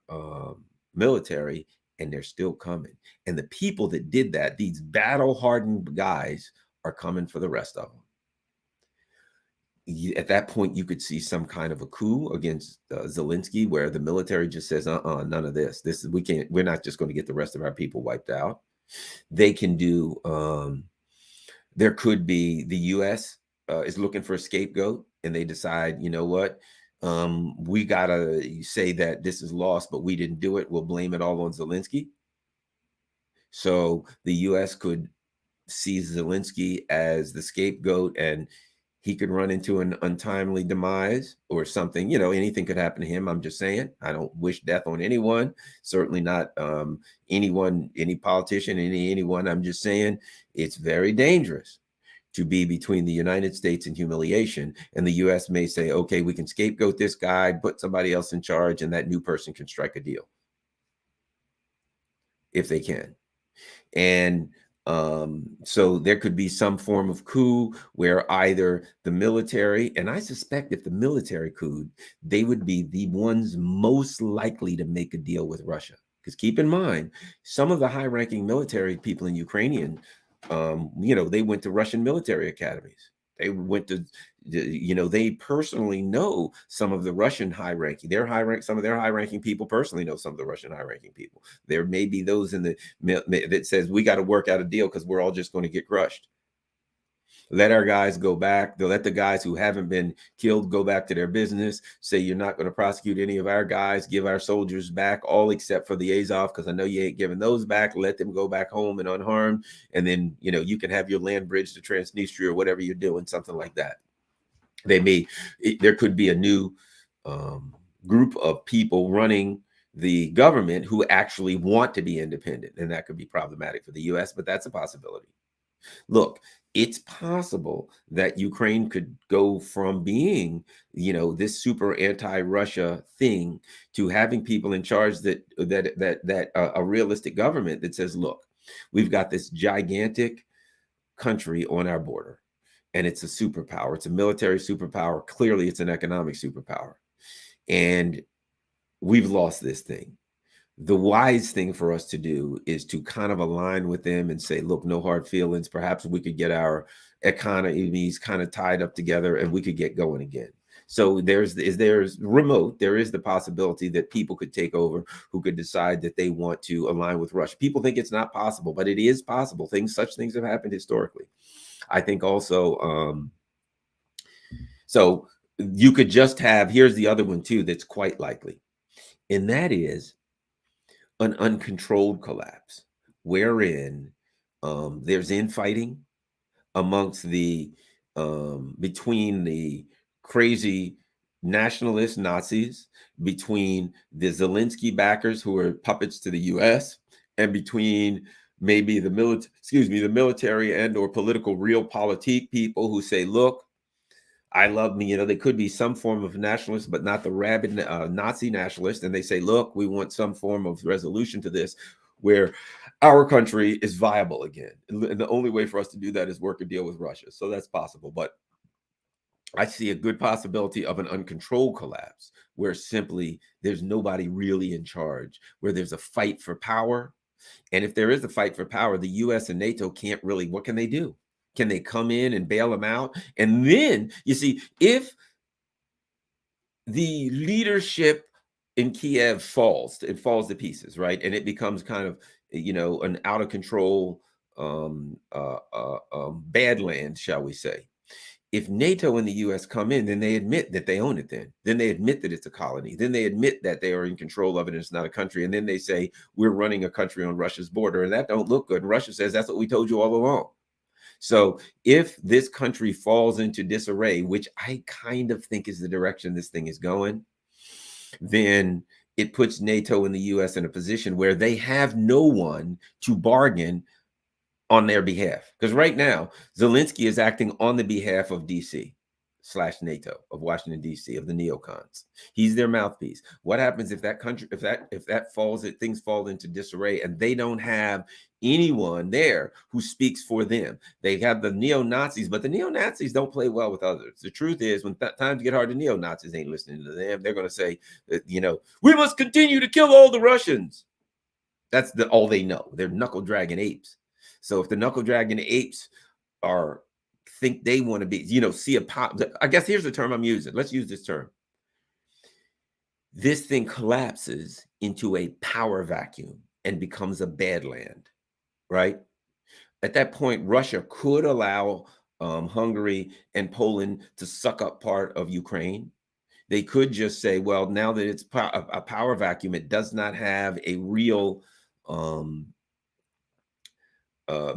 military, and they're still coming. And the people that did that, these battle-hardened guys, are coming for the rest of them. At that point, you could see some kind of a coup against Zelensky, where the military just says, none of this. We're not just going to get the rest of our people wiped out. They can do, there could be, the U.S. Is looking for a scapegoat, and they decide, you know what, we got to say that this is lost, but we didn't do it. We'll blame it all on Zelensky. So the U.S. could see Zelensky as the scapegoat, and he could run into an untimely demise or something. Anything could happen to him. I'm just saying, I don't wish death on anyone, certainly not anyone, any politician, anyone. I'm just saying it's very dangerous to be between the United States and humiliation. And the U.S. may say, okay, we can scapegoat this guy, put somebody else in charge, and that new person can strike a deal if they can. And so there could be some form of coup where either the military, and I suspect if the military could, they would be the ones most likely to make a deal with Russia, Because keep in mind, some of the high-ranking military people in Ukrainian, they went to Russian military academies. They went to, they personally know some of the Russian high-ranking. Some of their high-ranking people personally know some of the Russian high-ranking people. There may be those in the that says we got to work out a deal because we're all just going to get crushed. Let our guys go back. They'll let the guys who haven't been killed go back to their business. Say you're not going to prosecute any of our guys. Give our soldiers back, all except for the Azov, because I know you ain't giving those back. Let them go back home and unharmed. And then, you can have your land bridge to Transnistria or whatever you're doing, something like that. There could be a new group of people running the government who actually want to be independent. And that could be problematic for the US, but that's a possibility. Look, it's possible that Ukraine could go from being, this super anti-Russia thing to having people in charge that a realistic government that says, look, we've got this gigantic country on our border, and it's a superpower. It's a military superpower. Clearly, it's an economic superpower, and we've lost this thing. The wise thing for us to do is to kind of align with them and say, look, no hard feelings. Perhaps we could get our economies kind of tied up together and we could get going again. So there's remote. There is the possibility that people could take over who could decide that they want to align with Russia. People think it's not possible, but it is possible. Such things have happened historically. I think also, so you could just have, here's the other one too, that's quite likely. And that is an uncontrolled collapse, wherein there's infighting amongst between the crazy nationalist Nazis, between the Zelensky backers who are puppets to the U.S., and between maybe the military and or political realpolitik people who say, look, I love me, they could be some form of nationalist, but not the rabid Nazi nationalist. And they say, look, we want some form of resolution to this where our country is viable again. And the only way for us to do that is work a deal with Russia. So that's possible. But I see a good possibility of an uncontrolled collapse where simply there's nobody really in charge, where there's a fight for power. And if there is a fight for power, the US and NATO can't really, what can they do? Can they come in and bail them out? And then, you see, if the leadership in Kiev falls to pieces, right? And it becomes kind of, an out of control badland, shall we say. If NATO and the US come in, then they admit that they own it then they admit that it's a colony. Then they admit that they are in control of it and it's not a country. And then they say, we're running a country on Russia's border. And that don't look good. And Russia says, that's what we told you all along. So if this country falls into disarray, which I kind of think is the direction this thing is going, then it puts NATO and the US in a position where they have no one to bargain on their behalf. Because right now, Zelensky is acting on the behalf of DC/NATO, of Washington, DC, of the neocons. He's their mouthpiece. What happens if that country, if that falls, if things fall into disarray and they don't have anyone there who speaks for them? They have the neo-Nazis, but the neo-Nazis don't play well with others. The truth is, when times get hard, the neo-Nazis ain't listening to them. They're going to say, we must continue to kill all the Russians. That's all they know. They're knuckle dragging apes. So if the knuckle dragging apes think they want to be, see a pop, I guess here's the term I'm using. Let's use this term. This thing collapses into a power vacuum and becomes a badland, right? At that point, Russia could allow Hungary and Poland to suck up part of Ukraine. They could just say, well, now that it's a power vacuum, it does not have a real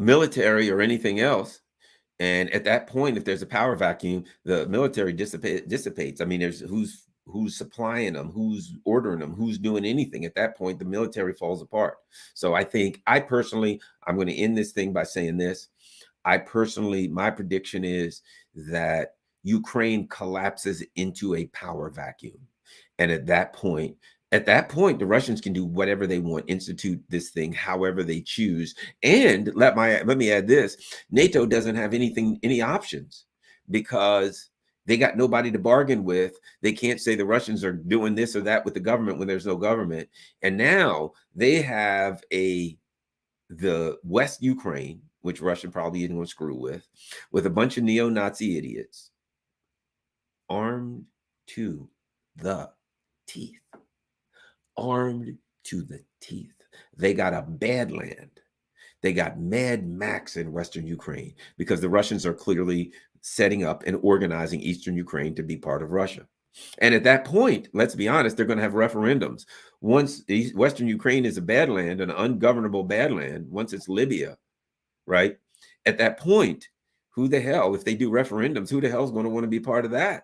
military or anything else. And at that point, if there's a power vacuum, the military dissipates. I mean, there's who's supplying them, who's ordering them, who's doing anything. At that point, the military falls apart. So I'm going to end this thing by saying this. My prediction is that Ukraine collapses into a power vacuum. And at that point, the Russians can do whatever they want, institute this thing however they choose. And let me add this: NATO doesn't have any options, because They got nobody to bargain with. They can't say the Russians are doing this or that with the government when there's no government. And now they have the West Ukraine, which Russia probably isn't going to screw with a bunch of neo-Nazi idiots armed to the teeth. Armed to the teeth. They got a bad land. They got Mad Max in Western Ukraine because the Russians are clearly setting up and organizing Eastern Ukraine to be part of Russia. And at that point, let's be honest, they're going to have referendums. Once Western Ukraine is a bad land, an ungovernable bad land, once it's Libya, right? At that point, who the hell, if they do referendums, who the hell is going to want to be part of that?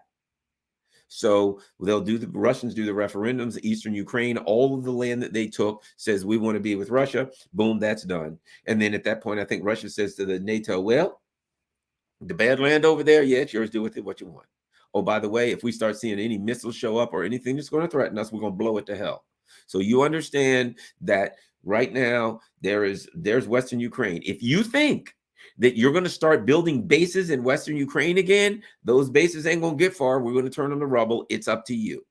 So the Russians do the referendums, Eastern Ukraine, all of the land that they took says we want to be with Russia. Boom, that's done. And then at that point, I think Russia says to the NATO, well, the bad land over there, yeah, it's yours. Do with it what you want. Oh, by the way, if we start seeing any missiles show up or anything that's going to threaten us, we're going to blow it to hell. So you understand that right now there's Western Ukraine. If you think that you're going to start building bases in Western Ukraine again, those bases ain't going to get far. We're going to turn them to rubble. It's up to you.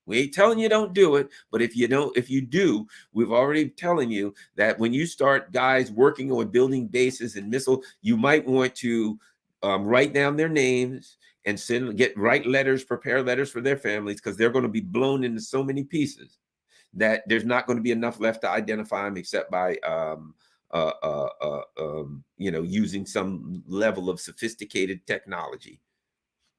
We ain't telling you don't do it, but if you do, we've already telling you that when you start guys working on building bases and missile, you might want to write down their names and write letters, prepare letters for their families, because they're going to be blown into so many pieces that there's not going to be enough left to identify them except by using some level of sophisticated technology,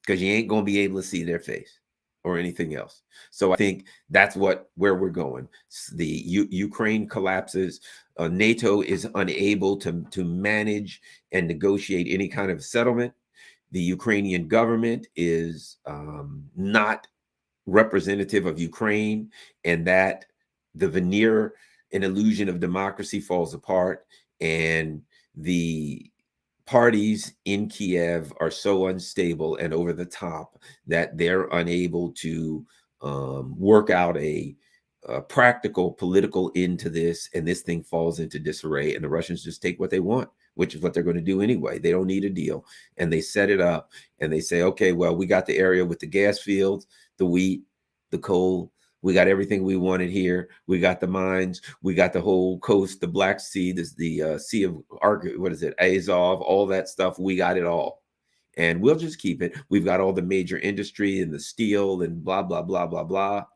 because you ain't going to be able to see their face or anything else. So I think that's where we're going. The Ukraine collapses. NATO is unable to manage and negotiate any kind of settlement. The Ukrainian government is not representative of Ukraine, and that the veneer and illusion of democracy falls apart, and the parties in Kiev are so unstable and over the top that they're unable to work out a practical political end to this, and this thing falls into disarray, and the Russians just take what they want, which is what they're going to do anyway. They don't need a deal, and they set it up, and they say, okay, well, we got the area with the gas fields, the wheat, the coal. We got everything we wanted here. We got the mines. We got the whole coast, the Black Sea, the Sea of Azov, all that stuff. We got it all, and we'll just keep it. We've got all the major industry and the steel and blah blah blah blah blah.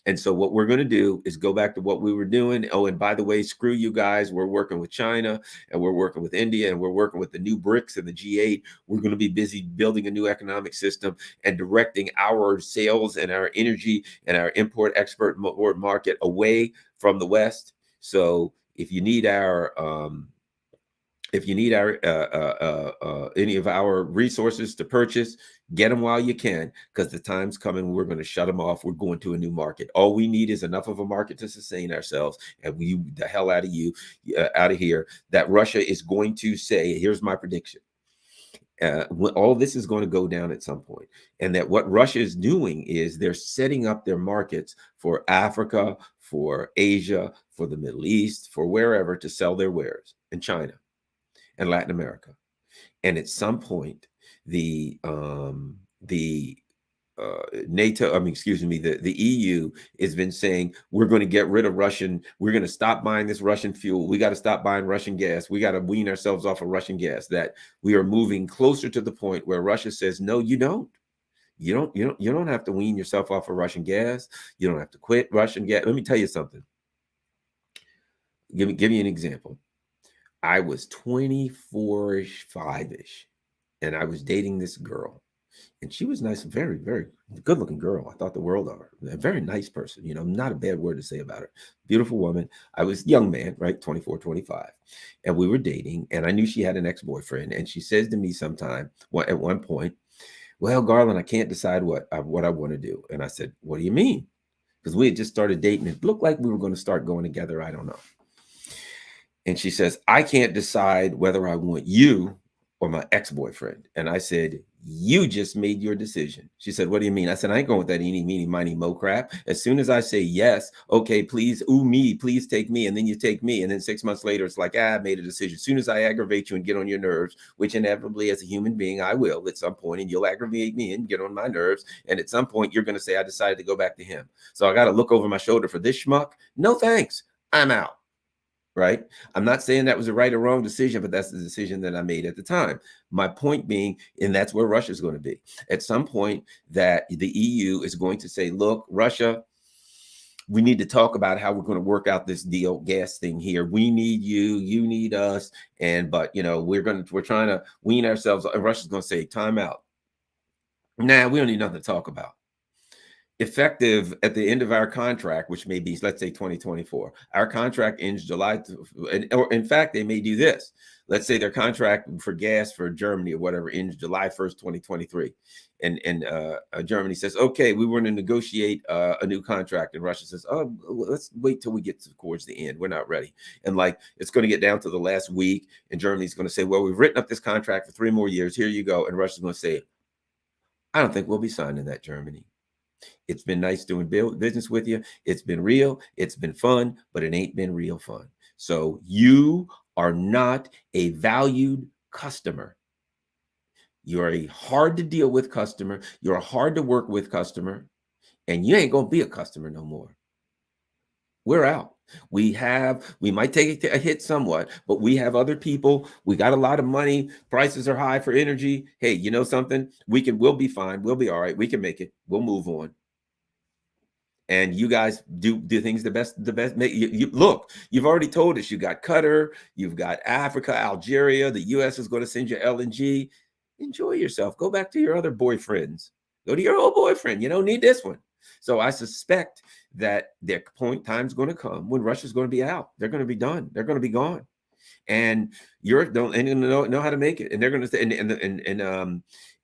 And so what we're going to do is go back to what we were doing. Oh, and by the way, screw you guys. We're working with China, and we're working with India, and we're working with the new BRICS and the G8. We're going to be busy building a new economic system and directing our sales and our energy and our import-export market away from the West. So if you need our any of our resources to purchase, get them while you can, because the time's coming. We're going to shut them off. We're going to a new market. All we need is enough of a market to sustain ourselves, and we the hell out of here. That Russia is going to say, here's my prediction. All this is going to go down at some point, and that what Russia is doing is they're setting up their markets for Africa, for Asia, for the Middle East, for wherever, to sell their wares, in China and Latin America. And at some point, the NATO, the EU has been saying, we're going to get rid of we're going to stop buying this Russian fuel. We got to stop buying Russian gas. We got to wean ourselves off of Russian gas. That we are moving closer to the point where Russia says, no, you don't. You don't have to wean yourself off of Russian gas. You don't have to quit Russian gas. Let me tell you something. Give me an example. I was 24-ish, 5-ish, and I was dating this girl, and she was nice, very, very good looking girl. I thought the world of her. A very nice person, not a bad word to say about her. Beautiful woman. I was young man, right? 24, 25. And we were dating, and I knew she had an ex-boyfriend. And she says to me sometime at one point, well, Garland, I can't decide what I want to do. And I said, what do you mean? Because we had just started dating. It looked like we were going to start going together. I don't know. And she says, I can't decide whether I want you or my ex-boyfriend? And I said, you just made your decision. She said, what do you mean? I said, I ain't going with that eeny, meeny, miny, mo crap. As soon as I say yes, okay, please, ooh, me, please take me. And then you take me. And then 6 months later, it's like, I made a decision. As soon as I aggravate you and get on your nerves, which inevitably as a human being, I will at some point, and you'll aggravate me and get on my nerves. And at some point, you're going to say, I decided to go back to him. So I got to look over my shoulder for this schmuck. No, thanks. I'm out. Right? I'm not saying that was a right or wrong decision, but that's the decision that I made at the time. My point being, and that's where Russia is going to be. At some point that the EU is going to say, look, Russia, we need to talk about how we're going to work out this deal gas thing here. We need you, you need us. But we're trying to wean ourselves. And Russia's going to say, time out. Nah, we don't need nothing to talk about. Effective at the end of our contract, which may be, let's say 2024, our contract ends July, or in fact, they may do this. Let's say their contract for gas for Germany or whatever ends July 1st, 2023. And Germany says, okay, we want to negotiate a new contract. And Russia says, oh, let's wait till we get towards the end. We're not ready. And like, it's going to get down to the last week. And Germany's going to say, well, we've written up this contract for 3 more years. Here you go. And Russia's going to say, I don't think we'll be signing that, Germany. It's been nice doing business with you. It's been real. It's been fun, but it ain't been real fun. So you are not a valued customer. You're a hard to deal with customer. You're a hard to work with customer, and you ain't going to be a customer no more. We're out. We might take a hit somewhat, but we have other people. We got a lot of money. Prices are high for energy. Hey, you know something? We'll be fine. We'll be all right. We can make it. We'll move on. And you guys do things the best. Look, you've already told us you got Qatar, you've got Africa, Algeria. The U.S. is going to send you LNG. Enjoy yourself. Go back to your other boyfriends. Go to your old boyfriend. You don't need this one. So I suspect that their time's going to come when Russia's going to be out. They're going to be done. They're going to be gone. And Europe don't know how to make it. And they're going to say,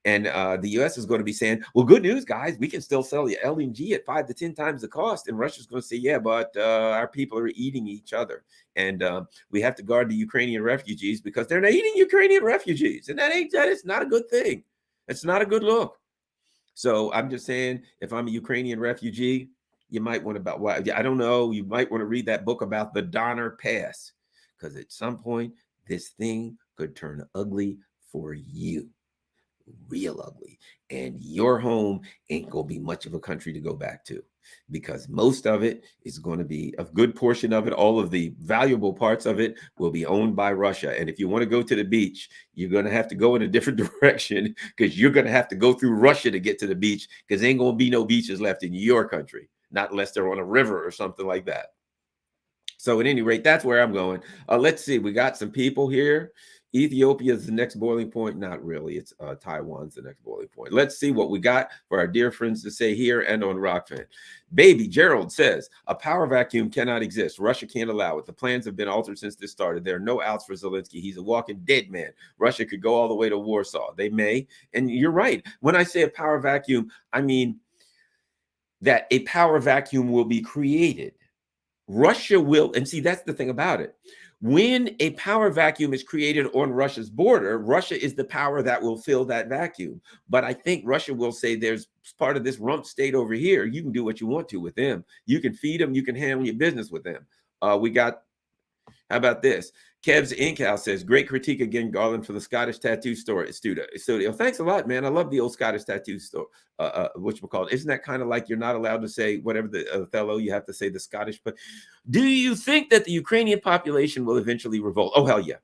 the U.S. is going to be saying, well, good news, guys, we can still sell you LNG at 5 to 10 times the cost. And Russia's going to say, yeah, but our people are eating each other. And we have to guard the Ukrainian refugees because they're not eating Ukrainian refugees. And that is not a good thing. It's not a good look. So I'm just saying, if I'm a Ukrainian refugee, you might want to, I don't know, you might want to read that book about the Donner Pass, because at some point, this thing could turn ugly for you. Real ugly. And your home ain't going to be much of a country to go back to, because most of it is going to be, a good portion of it, all of the valuable parts of it will be owned by Russia. And if you want to go to the beach, you're going to have to go in a different direction, because you're going to have to go through Russia to get to the beach, because there ain't going to be no beaches left in your country, not unless they're on a river or something like that. So at any rate, that's where I'm going. Let's see. We got some people here. Ethiopia is the next boiling point. Not really. It's Taiwan's the next boiling point. Let's see what we got for our dear friends to say here and on Rockfin. Baby Gerald says, a power vacuum cannot exist. Russia can't allow it. The plans have been altered since this started. There are no outs for Zelensky. He's a walking dead man. Russia could go all the way to Warsaw. They may. And you're right. When I say a power vacuum, I mean that a power vacuum will be created. Russia will, and see, that's the thing about it. When a power vacuum is created on Russia's border, Russia is the power that will fill that vacuum. But I think Russia will say, there's part of this rump state over here. You can do what you want to with them. You can feed them. You can handle your business with them. We got, how about this? Kev's Incal says, great critique again, Garland, for the Scottish tattoo studio. Thanks a lot, man. I love the old Scottish tattoo store. Whatchamacallit. Isn't that kind of like you're not allowed to say whatever the Othello, you have to say the Scottish. But do you think that the Ukrainian population will eventually revolt? Oh, hell yeah.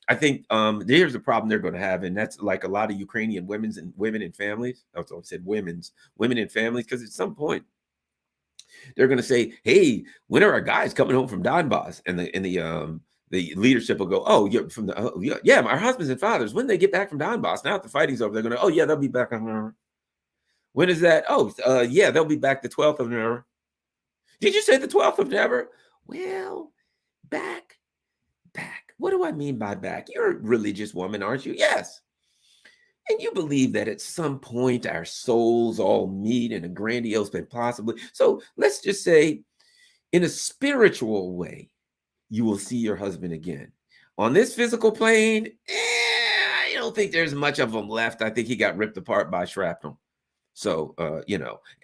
I think here's the problem they're going to have, and that's like a lot of Ukrainian women and families. I said women and families, because at some point they're going to say, hey, when are our guys coming home from Donbass? And the leadership will go, oh, you're from the, yeah, my husbands and fathers, when they get back from Donbass, now that the fighting's over, they're going to, oh, yeah, they'll be back on. When is that? Oh, yeah, they'll be back the 12th of November. Did you say the 12th of November? Well, back. What do I mean by back? You're a religious woman, aren't you? Yes. And you believe that at some point our souls all meet in a grandiose and possibly. So let's just say in a spiritual way, you will see your husband again. On this physical plane, don't think there's much of them left. I think he got ripped apart by shrapnel. So,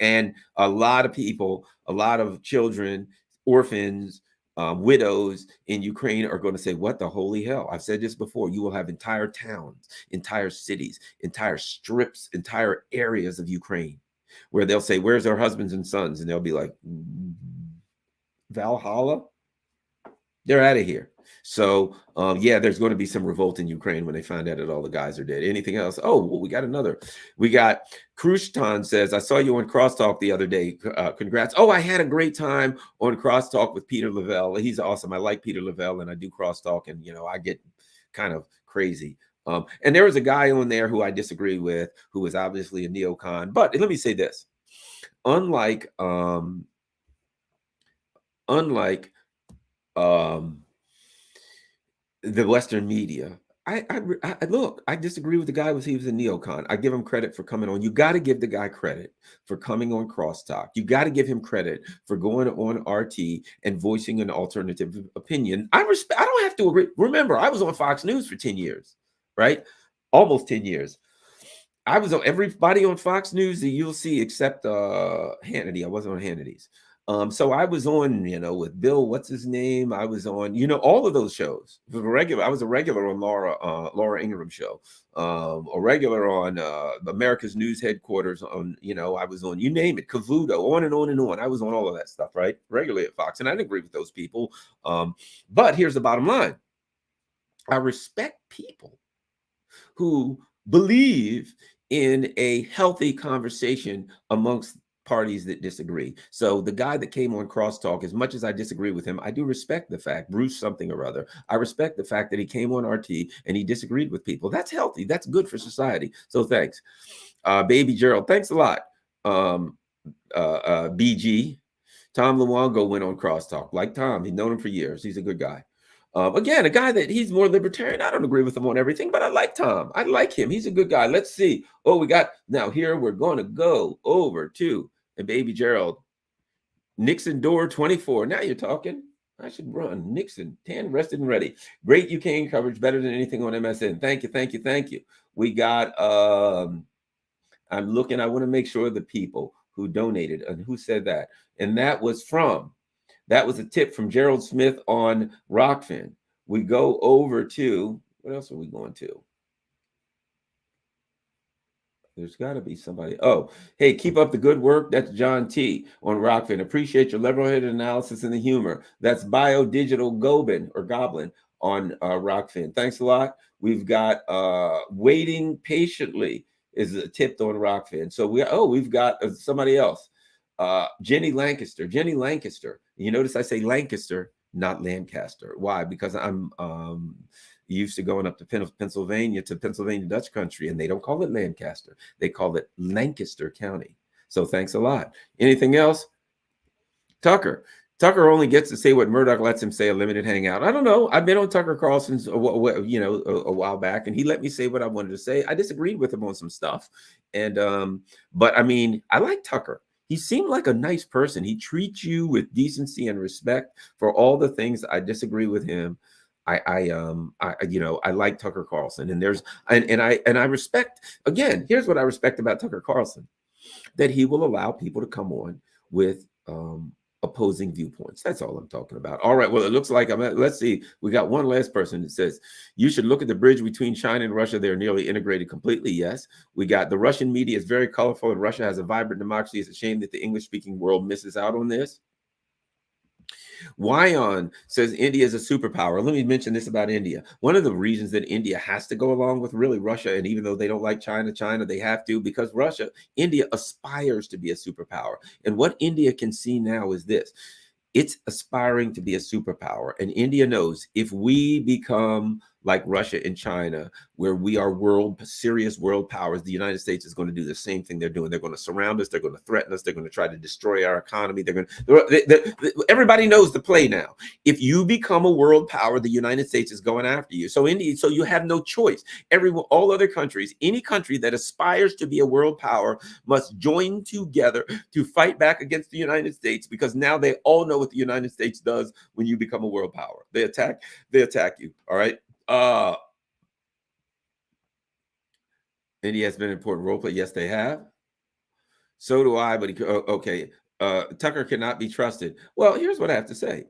and a lot of people, a lot of children, orphans, widows in Ukraine are going to say, what the holy hell? I've said this before. You will have entire towns, entire cities, entire strips, entire areas of Ukraine where they'll say, where's our husbands and sons? And they'll be like, Valhalla? They're out of here. So, yeah, there's going to be some revolt in Ukraine when they find out that all the guys are dead. Anything else? Oh, well, we got another. We got Krushtan says, I saw you on Crosstalk the other day. Congrats. Oh, I had a great time on Crosstalk with Peter Lavelle. He's awesome. I like Peter Lavelle, and I do Crosstalk, and, I get kind of crazy. And there was a guy on there who I disagree with, who was obviously a neocon. But let me say this. Unlike the Western media, I look, I disagree with the guy. He was a neocon. I give him credit for coming on. You got to give the guy credit for coming on Crosstalk. You got to give him credit for going on RT and voicing an alternative opinion. I don't have to agree. Remember, I was on Fox News for 10 years, right? Almost 10 years. I was on everybody on Fox News that you'll see except Hannity. I wasn't on Hannity's. So I was on, with Bill, what's his name? I was on, all of those shows. I was a regular on Laura Ingraham show, a regular on America's News Headquarters. I was on, you name it, Cavuto, on and on and on. I was on all of that stuff, right? Regularly at Fox, and I didn't agree with those people. But here's the bottom line: I respect people who believe in a healthy conversation amongst parties that disagree. So the guy that came on Crosstalk, as much as I disagree with him, I do respect the fact, Bruce something or other, I respect the fact that he came on RT and he disagreed with people. That's healthy. That's good for society. So thanks. Baby Gerald, thanks a lot. BG. Tom Luongo went on Crosstalk. Like Tom, he's known him for years. He's a good guy. Again, a guy that he's more libertarian. I don't agree with him on everything, but I like Tom. I like him. He's a good guy. Let's see. Oh, we got now here. We're going to go over to Baby Gerald. Nixon Door 24. Now you're talking. I should run. Nixon 10, rested and ready. Great UK coverage, better than anything on MSN. Thank you, thank you, thank you. We got. I'm looking. I want to make sure the people who donated and who said that, and that was a tip from Gerald Smith on Rockfin. We go over to, what else are we going to? There's got to be somebody. Oh, hey, keep up the good work. That's John T. on Rockfin. Appreciate your level-headed analysis and the humor. That's Biodigital Goblin on Rockfin. Thanks a lot. We've got Waiting Patiently is tipped on Rockfin. So we've got somebody else. Jenny Lancaster. You notice I say Lancaster, not Lancaster. Why? Because I'm used to going up to Pennsylvania Dutch country, and they don't call it Lancaster. They call it Lancaster County. So thanks a lot. Anything else? Tucker only gets to say what Murdoch lets him say, a limited hangout. I don't know. I've been on Tucker Carlson's, a while back, and he let me say what I wanted to say. I disagreed with him on some stuff. And, but I mean, I like Tucker. He seemed like a nice person. He treats you with decency and respect for all the things I disagree with him. I like Tucker Carlson, and I respect, again, here's what I respect about Tucker Carlson, that he will allow people to come on with opposing viewpoints. That's all I'm talking about. All right. Well, it looks like let's see. We got one last person that says, you should look at the bridge between China and Russia. They're nearly integrated completely. Yes. We got the Russian media is very colorful, and Russia has a vibrant democracy. It's a shame that the English speaking world misses out on this. Wyon says India is a superpower. Let me mention this about India. One of the reasons that India has to go along with really Russia, and even though they don't like China, they have to, because India aspires to be a superpower. And what India can see now is this. It's aspiring to be a superpower. And India knows if we become like Russia and China, where we are serious world powers, the United States is going to do the same thing they're doing. They're going to surround us. They're going to threaten us. They're going to try to destroy our economy. Everybody knows the play now. If you become a world power, the United States is going after you. So you have no choice. All other countries, any country that aspires to be a world power must join together to fight back against the United States, because now they all know what the United States does when you become a world power. They attack you. All right. And he has been an important role play. Yes, they have. So do I, but okay. Tucker cannot be trusted. Well, here's what I have to say.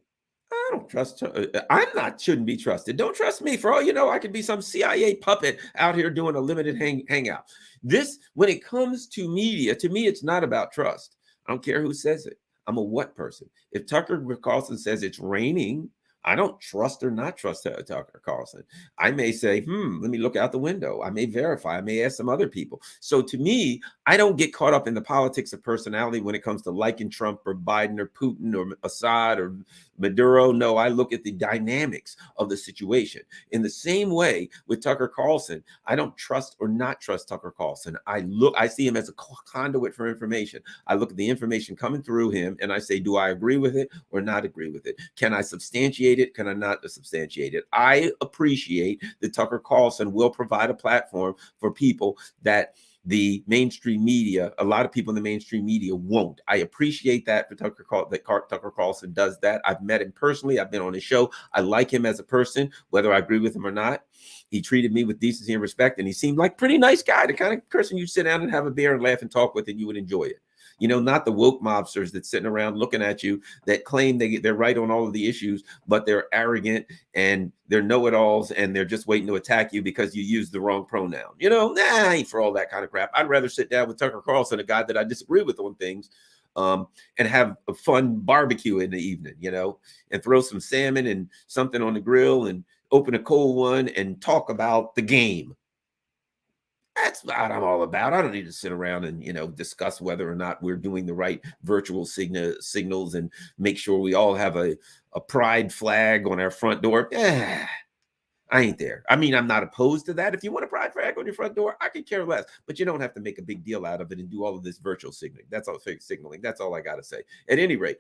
I don't trust. I'm not shouldn't be trusted. Don't trust me. For all you know, I could be some CIA puppet out here doing a limited hangout. This, when it comes to media, to me, it's not about trust. I don't care who says it. I'm a what person. If Tucker Carlson says it's raining, I don't trust or not trust Tucker Carlson. I may say, let me look out the window. I may verify. I may ask some other people. So to me, I don't get caught up in the politics of personality when it comes to liking Trump or Biden or Putin or Assad or Maduro. No, I look at the dynamics of the situation. In the same way with Tucker Carlson, I don't trust or not trust Tucker Carlson. I see him as a conduit for information. I look at the information coming through him and I say, do I agree with it or not agree with it? Can I substantiate it? Can I not substantiate it? I appreciate that Tucker Carlson will provide a platform for people that the mainstream media, a lot of people in the mainstream media won't. I appreciate that for Tucker Carlson does that. I've met him personally. I've been on his show. I like him as a person, whether I agree with him or not. He treated me with decency and respect, and he seemed like a pretty nice guy, the kind of person you sit down and have a beer and laugh and talk with, and you would enjoy it. You know, not the woke mobsters that sitting around looking at you that claim they're right on all of the issues, but they're arrogant and they're know-it-alls and they're just waiting to attack you because you use the wrong pronoun. You know, I ain't for all that kind of crap. I'd rather sit down with Tucker Carlson, a guy that I disagree with on things, and have a fun barbecue in the evening, you know, and throw some salmon and something on the grill and open a cold one and talk about the game. That's what I'm all about. I don't need to sit around and, you know, discuss whether or not we're doing the right virtual signals and make sure we all have a pride flag on our front door. I ain't there. I mean, I'm not opposed to that. If you want a pride flag on your front door, I could care less. But you don't have to make a big deal out of it and do all of this virtual signaling. That's all fake signaling. That's all I got to say. At any rate,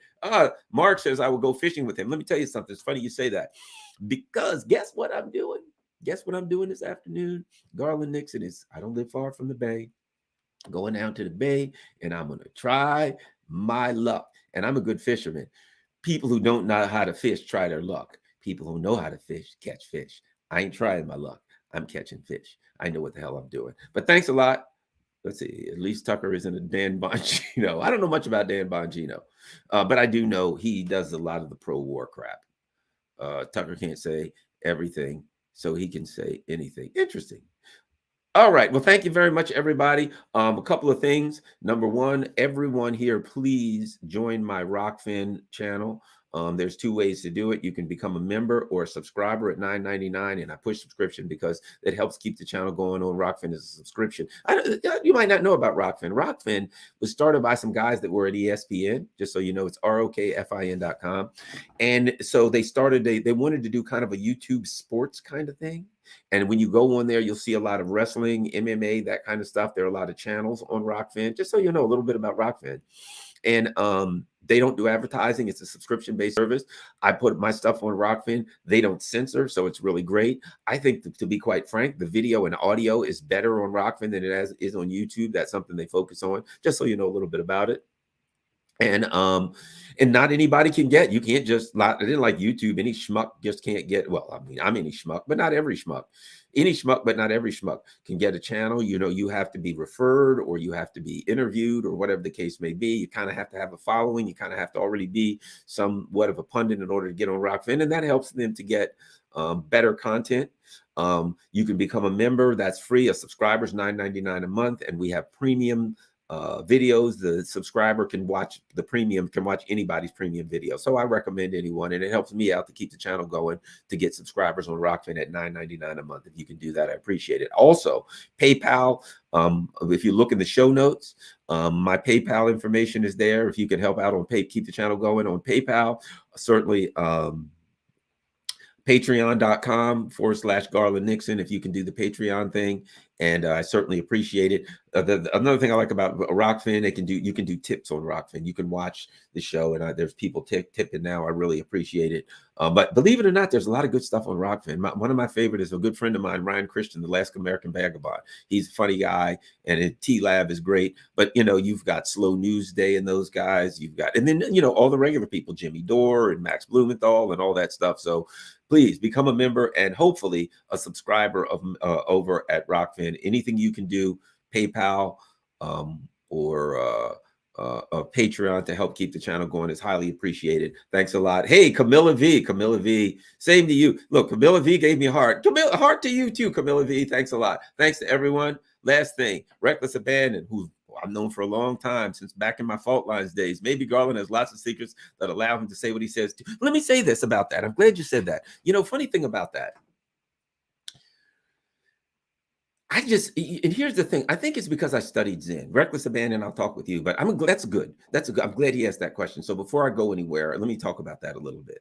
Mark says I will go fishing with him. Let me tell you something. It's funny you say that, because guess what I'm doing? Guess what I'm doing this afternoon? Garland Nixon is, I don't live far from the bay. Going down to the bay, and I'm going to try my luck. And I'm a good fisherman. People who don't know how to fish try their luck. People who know how to fish catch fish. I ain't trying my luck. I'm catching fish. I know what the hell I'm doing. But thanks a lot. Let's see. At least Tucker isn't a Dan Bongino. I don't know much about Dan Bongino, but I do know he does a lot of the pro-war crap. Tucker can't say everything, so he can say anything. Interesting. All right. Well, thank you very much, everybody. A couple of things. Number one, everyone here, please join my Rockfin channel. There's two ways to do it. You can become a member or a subscriber at $9.99, and I push subscription because it helps keep the channel going on. Rockfin is a subscription. You might not know about Rockfin. Rockfin was started by some guys that were at ESPN, just so you know. It's ROKFIN.com. And so they wanted to do kind of a YouTube sports kind of thing. And when you go on there, you'll see a lot of wrestling, MMA, that kind of stuff. There are a lot of channels on Rockfin, just so you know a little bit about Rockfin. And they don't do advertising. It's a subscription-based service. I put my stuff on Rockfin. They don't censor, so it's really great. I think, to be quite frank, the video and audio is better on Rockfin than it is on YouTube. That's something they focus on, just so you know a little bit about it. And not anybody can get. You can't just, I didn't like YouTube. Any schmuck just can't get. Well, I mean, I'm any schmuck, but not every schmuck. Any schmuck, but not every schmuck can get a channel. You know, you have to be referred, or you have to be interviewed, or whatever the case may be. You kind of have to have a following. You kind of have to already be somewhat of a pundit in order to get on Rockfin, and that helps them to get better content. You can become a member. That's free. A subscriber is $9.99 a month, and we have premium videos. The subscriber can watch anybody's premium video. So I recommend anyone, and it helps me out to keep the channel going, to get subscribers on Rockfin at $9.99 a month. If you can do that, I appreciate it. Also, PayPal. If you look in the show notes, my PayPal information is there. If you can help out on keep the channel going on PayPal, certainly. Patreon.com/Garland Nixon, if you can do the Patreon thing, and I certainly appreciate it. Another thing I like about Rockfin, you can do tips on Rockfin. You can watch the show, and there's people tipping now. I really appreciate it. But believe it or not, there's a lot of good stuff on Rockfin. One of my favorite is a good friend of mine, Ryan Christian, the Last American Vagabond. He's a funny guy, and T Lab is great. But you've got Slow News Day and those guys. You've got, and then all the regular people, Jimmy Dore and Max Blumenthal and all that stuff. So please become a member and hopefully a subscriber of over at Rockfin. Anything you can do, PayPal or a Patreon to help keep the channel going is highly appreciated. Thanks a lot. Hey, Camilla V, same to you. Look, Camilla V gave me a heart. Camilla, heart to you too, Camilla V. Thanks a lot. Thanks to everyone. Last thing, Reckless Abandon, who I've known for a long time, since back in my Fault Lines days. Maybe Garland has lots of secrets that allow him to say what he says. Let me say this about that. I'm glad you said that. Funny thing about that, and here's the thing. I think it's because I studied Zen. Reckless Abandon, I'll talk with you, but that's good. I'm glad he asked that question. So before I go anywhere, let me talk about that a little bit.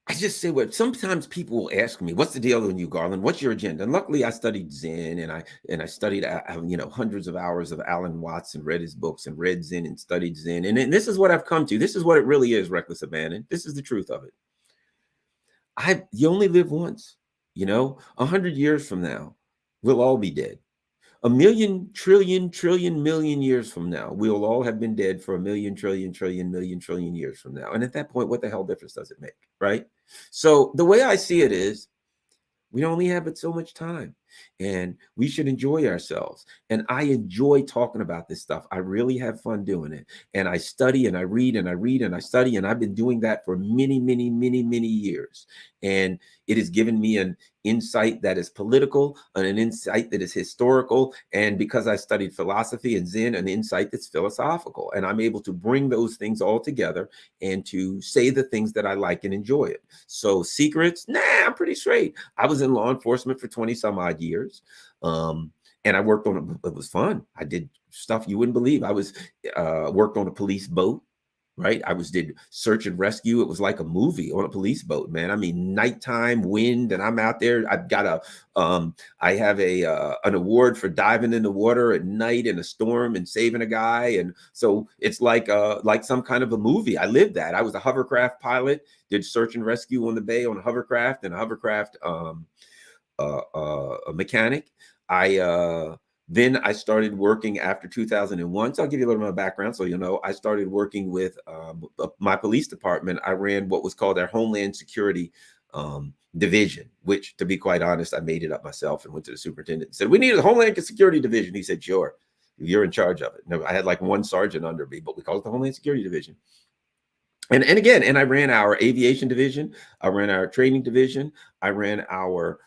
I just say what sometimes people will ask me, what's the deal with you, Garland? What's your agenda? And luckily I studied Zen and I studied, hundreds of hours of Alan Watts and read his books and read Zen and studied Zen. And this is what I've come to. This is what it really is, Reckless Abandon. This is the truth of it. You only live once. 100 years from now, we'll all be dead. A million, trillion, million years from now, we'll all have been dead for a million, trillion, million, trillion years from now. And at that point, what the hell difference does it make, right? So the way I see it is, we only have but so much time, and we should enjoy ourselves. And I enjoy talking about this stuff. I really have fun doing it. And I study and I read and I read and I study. And I've been doing that for many, many, many, many years. And it has given me an insight that is political and an insight that is historical. And because I studied philosophy and Zen, an insight that's philosophical. And I'm able to bring those things all together and to say the things that I like and enjoy it. So secrets, nah, I'm pretty straight. I was in law enforcement for 20 some odd years. And I worked on it was fun. I did stuff you wouldn't believe. I was worked on a police boat, right? did search and rescue. It was like a movie on a police boat, man. I mean, nighttime, wind, and I'm out there. I've got I have an award for diving in the water at night in a storm and saving a guy. And so it's like some kind of a movie. I lived that. I was a hovercraft pilot, did search and rescue on the bay on a hovercraft, and a hovercraft a mechanic. Then I started working after 2001. So I'll give you a little bit of my background. So, I started working with my police department. I ran what was called our Homeland Security division, which, to be quite honest, I made it up myself and went to the superintendent and said, we need a Homeland Security division. He said, sure, you're in charge of it. No, I had like one sergeant under me, but we called it the Homeland Security division. And I ran our aviation division. I ran our training division. I ran our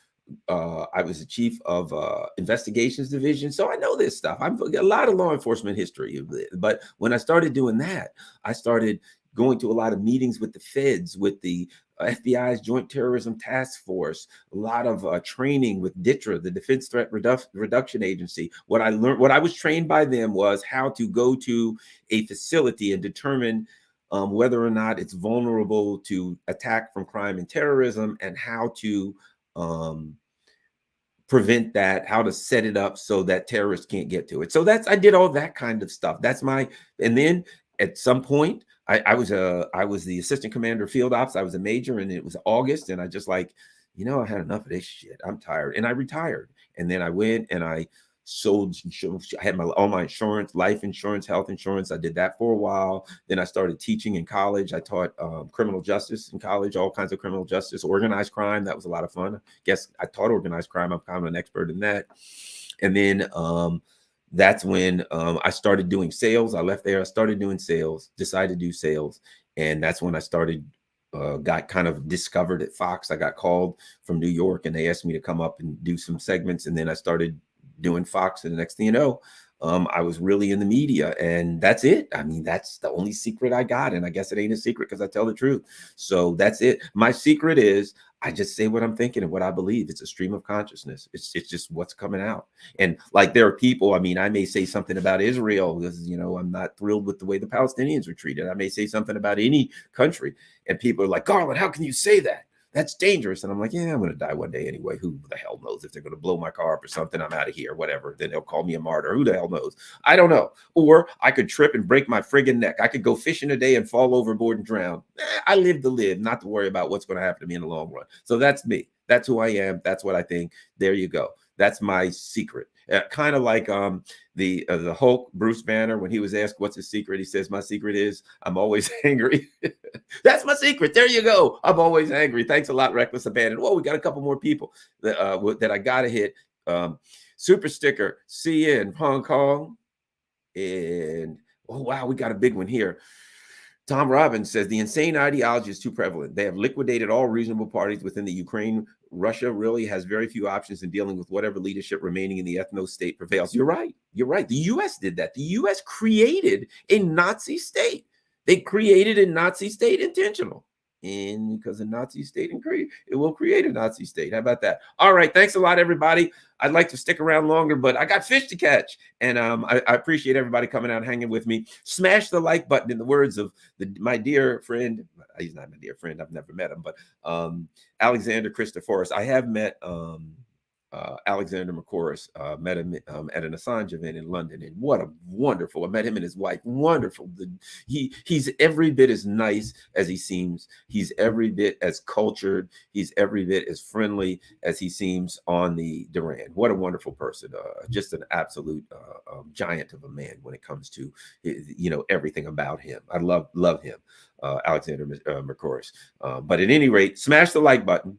I was the chief of investigations division. So I know this stuff. I've got a lot of law enforcement history. But when I started doing that, I started going to a lot of meetings with the feds, with the FBI's Joint Terrorism Task Force, a lot of training with DITRA, the Defense Threat Reduction Agency. What I was trained by them was how to go to a facility and determine whether or not it's vulnerable to attack from crime and terrorism, and how to prevent that, how to set it up so that terrorists can't get to it. So I did all that kind of stuff. And then at some point I was the assistant commander of field ops. I was a major, and it was August, and I just I had enough of this shit. I'm tired, and I retired. And then I went and I sold insurance. I had all my insurance, life insurance, health insurance. I did that for a while. Then I started teaching in college. I taught criminal justice in college, all kinds of criminal justice, organized crime. That was a lot of fun. I guess I taught organized crime. I'm kind of an expert in that. And then that's when I started doing sales. I left there. I started doing sales, decided to do sales. And that's when I started got kind of discovered at Fox. I got called from New York, and they asked me to come up and do some segments. And then I started doing Fox, and the next thing you know, I was really in the media, and that's it. I mean, that's the only secret I got, and I guess it ain't a secret because I tell the truth. So that's it. My secret is I just say what I'm thinking and what I believe. It's a stream of consciousness. It's just what's coming out. And like, there are people, I mean, I may say something about Israel because, I'm not thrilled with the way the Palestinians are treated. I may say something about any country, and people are like, Garland, how can you say that? That's dangerous. And I'm like, yeah, I'm going to die one day anyway. Who the hell knows if they're going to blow my car up or something? I'm out of here, whatever. Then they'll call me a martyr. Who the hell knows? I don't know. Or I could trip and break my friggin' neck. I could go fishing a day and fall overboard and drown. I live to live, not to worry about what's going to happen to me in the long run. So that's me. That's who I am. That's what I think. There you go. That's my secret. Kind of like the Hulk, Bruce Banner, when he was asked what's his secret, he says, my secret is I'm always angry. That's my secret. There you go. I'm always angry. Thanks a lot, Reckless Abandon. Whoa, we got a couple more people that I got to hit. Super sticker, see you in Hong Kong. And oh, wow, we got a big one here. Tom Robbins says the insane ideology is too prevalent. They have liquidated all reasonable parties within the Ukraine. Russia really has very few options in dealing with whatever leadership remaining in the ethno state prevails. You're right. You're right. The U.S. did that. The U.S. created a Nazi state. They created a Nazi state intentional. And because a Nazi state it will create a Nazi state. How about that? All right. Thanks a lot, everybody. I'd like to stick around longer, but I got fish to catch. And I appreciate everybody coming out and hanging with me. Smash the like button in the words of my dear friend. He's not my dear friend. I've never met him, but Alexander Christoforus. I have met Alexander McCorus, met him at an Assange event in London, and what a wonderful! I met him and his wife. Wonderful. He's every bit as nice as he seems. He's every bit as cultured. He's every bit as friendly as he seems on the Duran. What a wonderful person! Just an absolute giant of a man when it comes to everything about him. I love him, Alexander McCorus. But at any rate, smash the like button.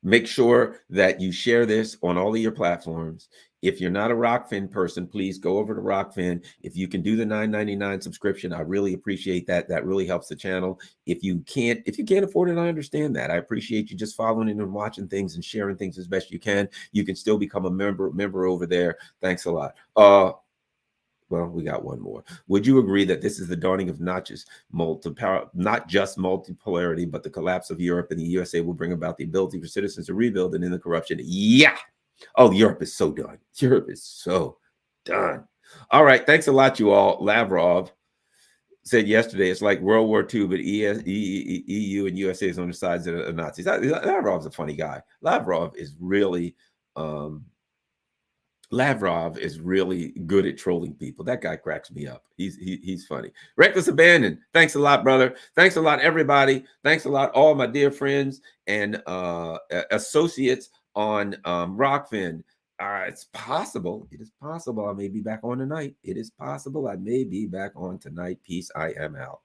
Make sure that you share this on all of your platforms. If you're not a Rockfin person, please go over to Rockfin. If you can do the $9.99 subscription, I really appreciate that. That really helps the channel. If you can't afford it, I understand that. I appreciate you just following in and watching things and sharing things as best you can. You can still become a member over there. Thanks a lot. Well, we got one more. Would you agree that this is the dawning of not just multipolarity, but the collapse of Europe, and the USA will bring about the ability for citizens to rebuild and end the corruption? Yeah. Oh, Europe is so done. Europe is so done. All right. Thanks a lot, you all. Lavrov said yesterday, it's like World War II, but EU and USA is on the sides of the Nazis. Lavrov's a funny guy. Lavrov is really good at trolling people. That guy cracks me up. He's funny. Reckless Abandon. Thanks a lot, brother. Thanks a lot, everybody. Thanks a lot, all my dear friends and associates on Rockfin. It's possible. It is possible I may be back on tonight. It is possible I may be back on tonight. Peace. I am out.